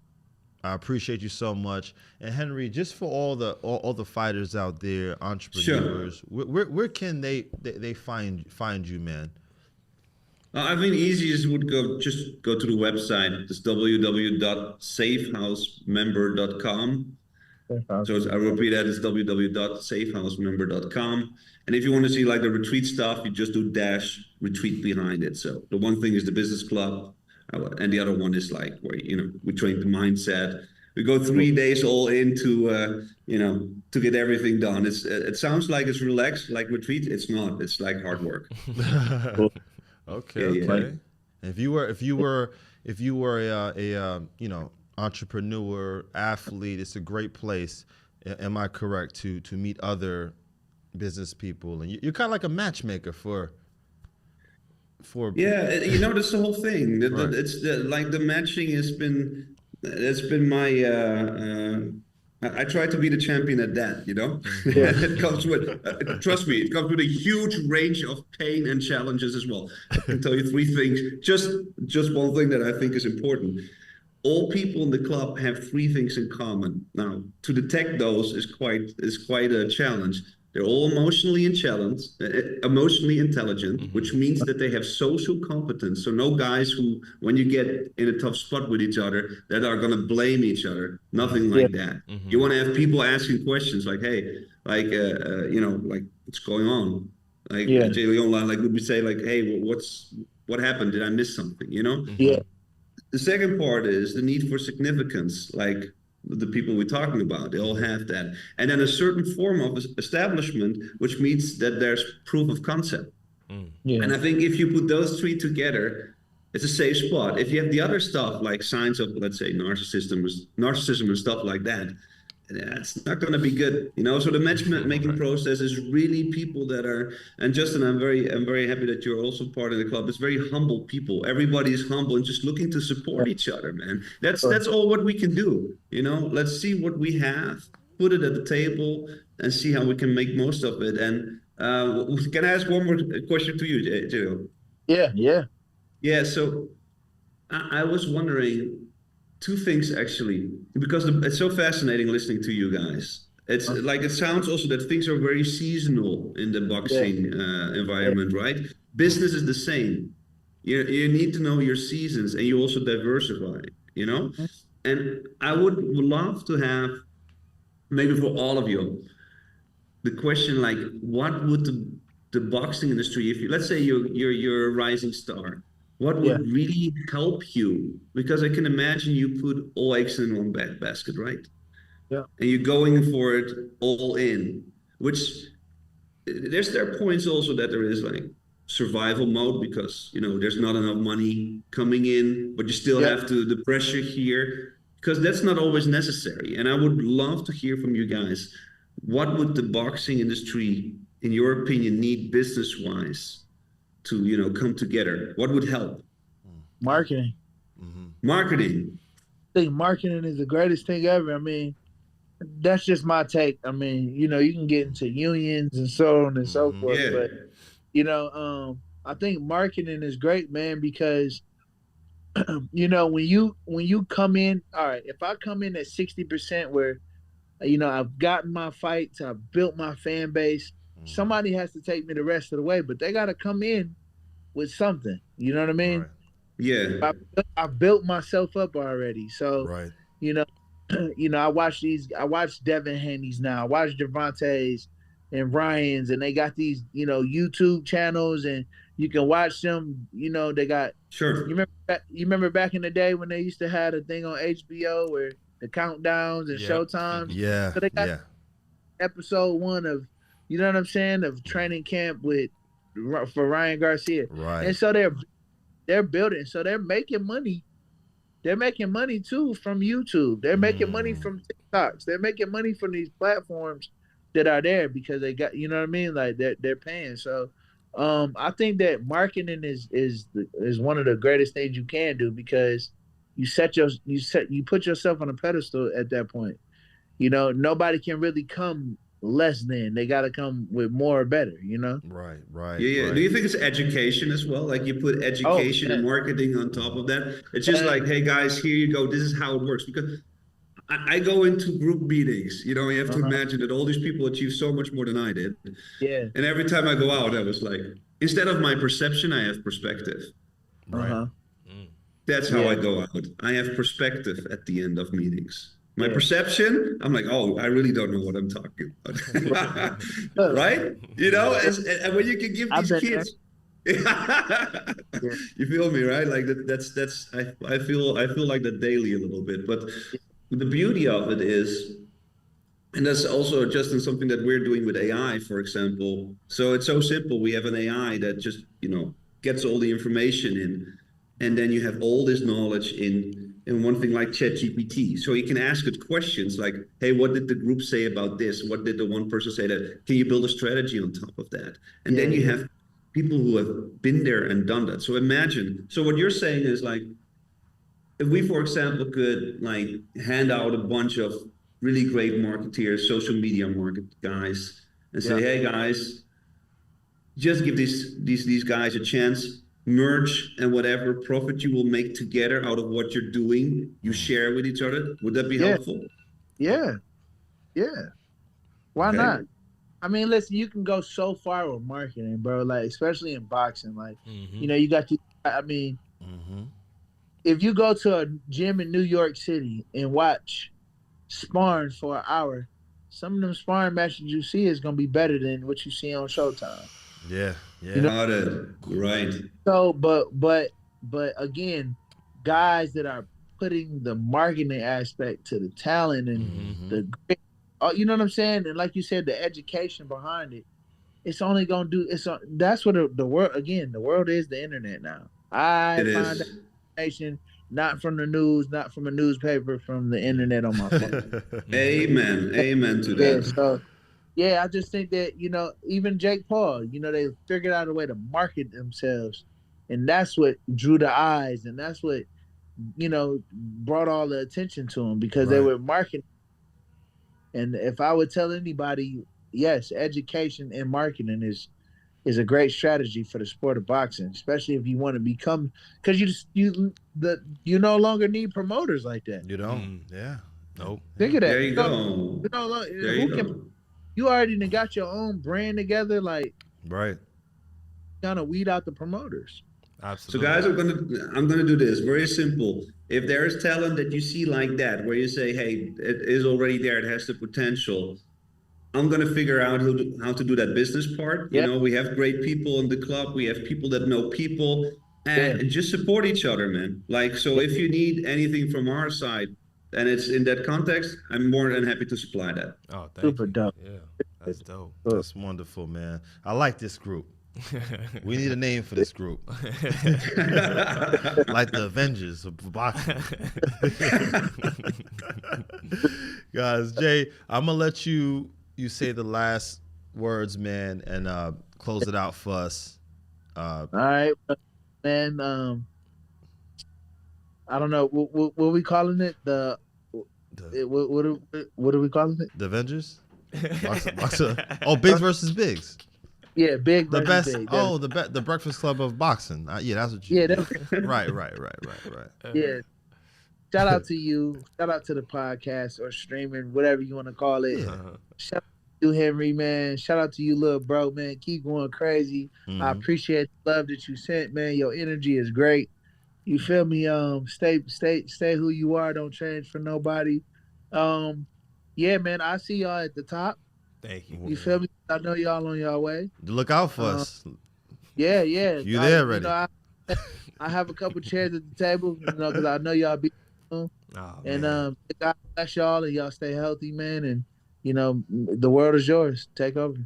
I appreciate you so much. And Henry, just for all the fighters out there, entrepreneurs, where can they find you, man? I think easiest would just go to the website. It's www.safehousemember.com. So I repeat that, it's www.safehousemember.com. And if you want to see like the retreat stuff, you just do -retreat behind it. So the one thing is the business club, and the other one is like where, we train the mindset. We go 3 days all in to get everything done. It sounds like it's relaxed, like retreat. It's not. It's like hard work. Okay. Yeah. If you were a entrepreneur, athlete, it's a great place. Am I correct to meet other business people? And you're kind of like a matchmaker for. Yeah, that's the whole thing. Right. It's like the matching it's been my. I try to be the champion at that. It comes with. Trust me, it comes with a huge range of pain and challenges as well. I can tell you 3 things. Just one thing that I think is important. All people in the club have 3 things in common. Now, to detect those is quite a challenge. They're all emotionally intelligent, which means that they have social competence. So no guys who, when you get in a tough spot with each other, that are going to blame each other. Nothing like that. You want to have people asking questions like, "Hey, like what's going on?" Like Jleon Love, like would we say like, "Hey, what happened? Did I miss something?" Yeah. The second part is the need for significance, like the people we're talking about, they all have that. And then a certain form of establishment, which means that there's proof of concept. Yeah. And I think if you put those 3 together, it's a safe spot. If you have the other stuff, like signs of, let's say, narcissism and stuff like that, it's not going to be good, So the matchmaking process is really people that are, and Justin, I'm very happy that you're also part of the club. It's very humble people. Everybody is humble and just looking to support each other, man. That's all what we can do, Let's see what we have, put it at the table, and see how we can make most of it. And can I ask one more question to you, Joe? Yeah. So I was wondering. 2 things actually, because it's so fascinating listening to you guys. It's like it sounds also that things are very seasonal in the boxing environment, right? Business is the same. You need to know your seasons, and you also diversify. And I would love to have, maybe for all of you, the question like, what would the boxing industry, if let's say you're a rising star. What would really help you? Because I can imagine you put all eggs in one basket, right? Yeah. And you're going for it all in, which there are points also that there is like survival mode because, there's not enough money coming in, but you still have the pressure here because that's not always necessary. And I would love to hear from you guys. What would the boxing industry, in your opinion, need business-wise to come together? What would help? Marketing. Marketing. I think marketing is the greatest thing ever. I mean, that's just my take. I mean, you can get into unions and so on and so forth. Yeah. But I think marketing is great, man, because when you come in, all right, if I come in at 60% where I've gotten my fights, I've built my fan base, somebody has to take me the rest of the way, but they got to come in with something. You know what I mean? Right. Yeah. I built myself up already. So, Right. I watch Devin Haney's now. I watch Gervonta's and Ryan's, and they got these, YouTube channels, and you can watch them. They got. Sure. You remember back in the day when they used to have a thing on HBO where the countdowns and Showtime. Yeah. So they got episode 1 of, you know what I'm saying, of training camp for Ryan Garcia. Right. And so they're building. So they're making money. They're making money too from YouTube. They're making money from TikToks. They're making money from these platforms that are there because they got, you know what I mean? Like they're paying. So I think that marketing is one of the greatest things you can do because you put yourself on a pedestal at that point. Nobody can really come less than. They got to come with more or better, Right. Yeah. Right. Do you think it's education as well? Like you put education and marketing on top of that? It's just like, hey guys, here you go. This is how it works. Because I go into group meetings, you have to imagine that all these people achieve so much more than I did. Yeah. And every time I go out, I was like, instead of my perception, I have perspective. Uh-huh. That's how I Yeah. go out. I have perspective at the end of meetings. My Yeah. perception, I'm like, oh, I really don't know what I'm talking about. Look, Right? You know, and when you can give I've these been there. kids, Yeah. you feel me, right? Like that's I feel like that daily a little bit. But the beauty of it is, and that's also just in something that we're doing with AI, for example. So it's so simple. We have an AI that just, gets all the information in, and then you have all this knowledge in one thing like ChatGPT. So you can ask it questions like, hey, what did the group say about this? What did the one person say that? Can you build a strategy on top of that? And then you have people who have been there and done that. So imagine, so what you're saying is like, if we, for example, could like hand out a bunch of really great marketeers, social media market guys, and say, hey guys, just give these guys a chance, merge, and whatever profit you will make together out of what you're doing, you share with each other. Would that be helpful? Yeah. Yeah. Why Okay. not? I mean, listen, you can go so far with marketing, bro. Like, especially in boxing. Like, you got to, I mean, if you go to a gym in New York City and watch sparring for an hour, some of them sparring matches you see is going to be better than what you see on Showtime. Yeah. Got it. Right. So, but again, guys that are putting the marketing aspect to the talent and the grit, you know what I'm saying? And like you said, the education behind it, it's only gonna do. That's what the world. Again, the world is the internet now. I find that information not from the news, not from a newspaper, from the internet on my phone. Amen to that. Yeah, so I just think that even Jake Paul, they figured out a way to market themselves, and that's what drew the eyes, and that's what brought all the attention to them because they were marketing. And if I would tell anybody, yes, education and marketing is a great strategy for the sport of boxing, especially if you want to become, because you no longer need promoters like that. You don't. Yeah. Nope. Think of that. There you go. There you go. You already got your own brand together, like Right. kind of weed out the promoters. Absolutely. So guys, I'm gonna do this very simple. If there is talent that you see like that, where you say, hey, it is already there, it has the potential. I'm gonna figure out how to do that business part. Yep. We have great people in the club. We have people that know people, and just support each other, man. Like, so if you need anything from our side, and it's in that context, I'm more than happy to supply that. Oh, thank Super you. dope. Yeah, that's dope. That's wonderful, man. I like this group. We need a name for this group. Like the Avengers of boxing. Guys, Jay, I'm gonna let you say the last words, man, and close it out for us. All right, man. I don't know what are we calling it. What are we calling it? The Avengers. Oh, Bigs versus Bigs. Yeah, big. The best. Big. Oh, the Breakfast Club of boxing. Yeah, that's what you. Yeah. Right. Yeah. Shout out to you. Shout out to the podcast or streaming, whatever you want to call it. Yeah. Shout out to you, Henry, man. Shout out to you, little bro, man. Keep going crazy. I appreciate the love that you sent, man. Your energy is great. You feel me? Stay who you are. Don't change for nobody. Yeah, man. I see y'all at the top. Thank you. You feel me? I know y'all on y'all way. Look out for us. Yeah. You there already? I have a couple chairs at the table, because I know y'all be. And God bless y'all, and y'all stay healthy, man. And the world is yours. Take over.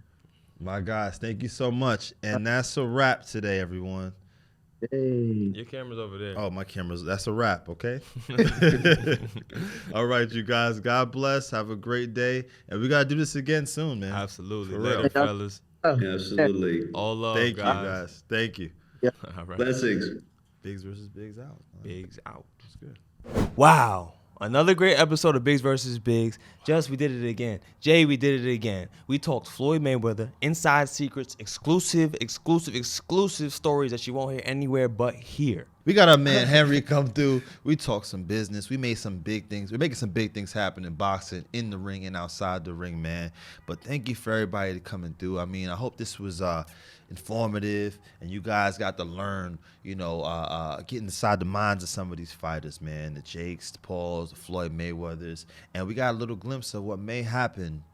My guys, thank you so much. And that's a wrap today, everyone. Hey. Your camera's over there. Oh, my camera's. That's a wrap. Okay. All right, you guys. God bless. Have a great day, and we gotta do this again soon, man. Absolutely. For Later, real. fellas. Absolutely. All love, Thank guys. you, guys. Thank you. All right. Blessings. Bigs versus Bigs out. Bigs out. That's good. Wow. Another great episode of Bigs versus Bigs. Just, we did it again. Jay, we did it again. We talked Floyd Mayweather, inside secrets, exclusive stories that you won't hear anywhere but here. We got our man Henry come through. We talk some business. We made some big things. We're making some big things happen in boxing, in the ring and outside the ring, man. But thank you for everybody coming through. I mean, I hope this was informative and you guys got to learn, get inside the minds of some of these fighters, man. The Jakes, the Pauls, the Floyd Mayweathers. And we got a little glimpse of what may happen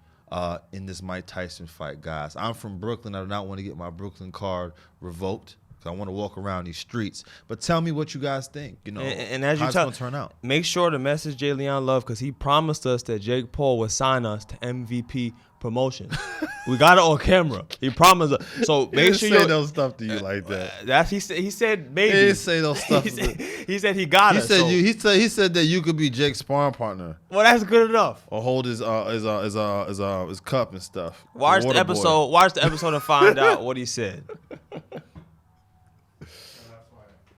in this Mike Tyson fight, guys. I'm from Brooklyn. I do not want to get my Brooklyn card revoked. I want to walk around these streets. But tell me what you guys think. And as how's it going to turn out? Make sure to message Jleon Love because he promised us that Jake Paul would sign us to MVP promotion. We got it on camera. He promised us. So make sure you say those stuff to you like that. He said maybe. He didn't say those stuff. He said he got us. He said that you could be Jake's sparring partner. Well, that's good enough. Or hold his cup and stuff. Watch the episode. Watch the episode to find out what he said.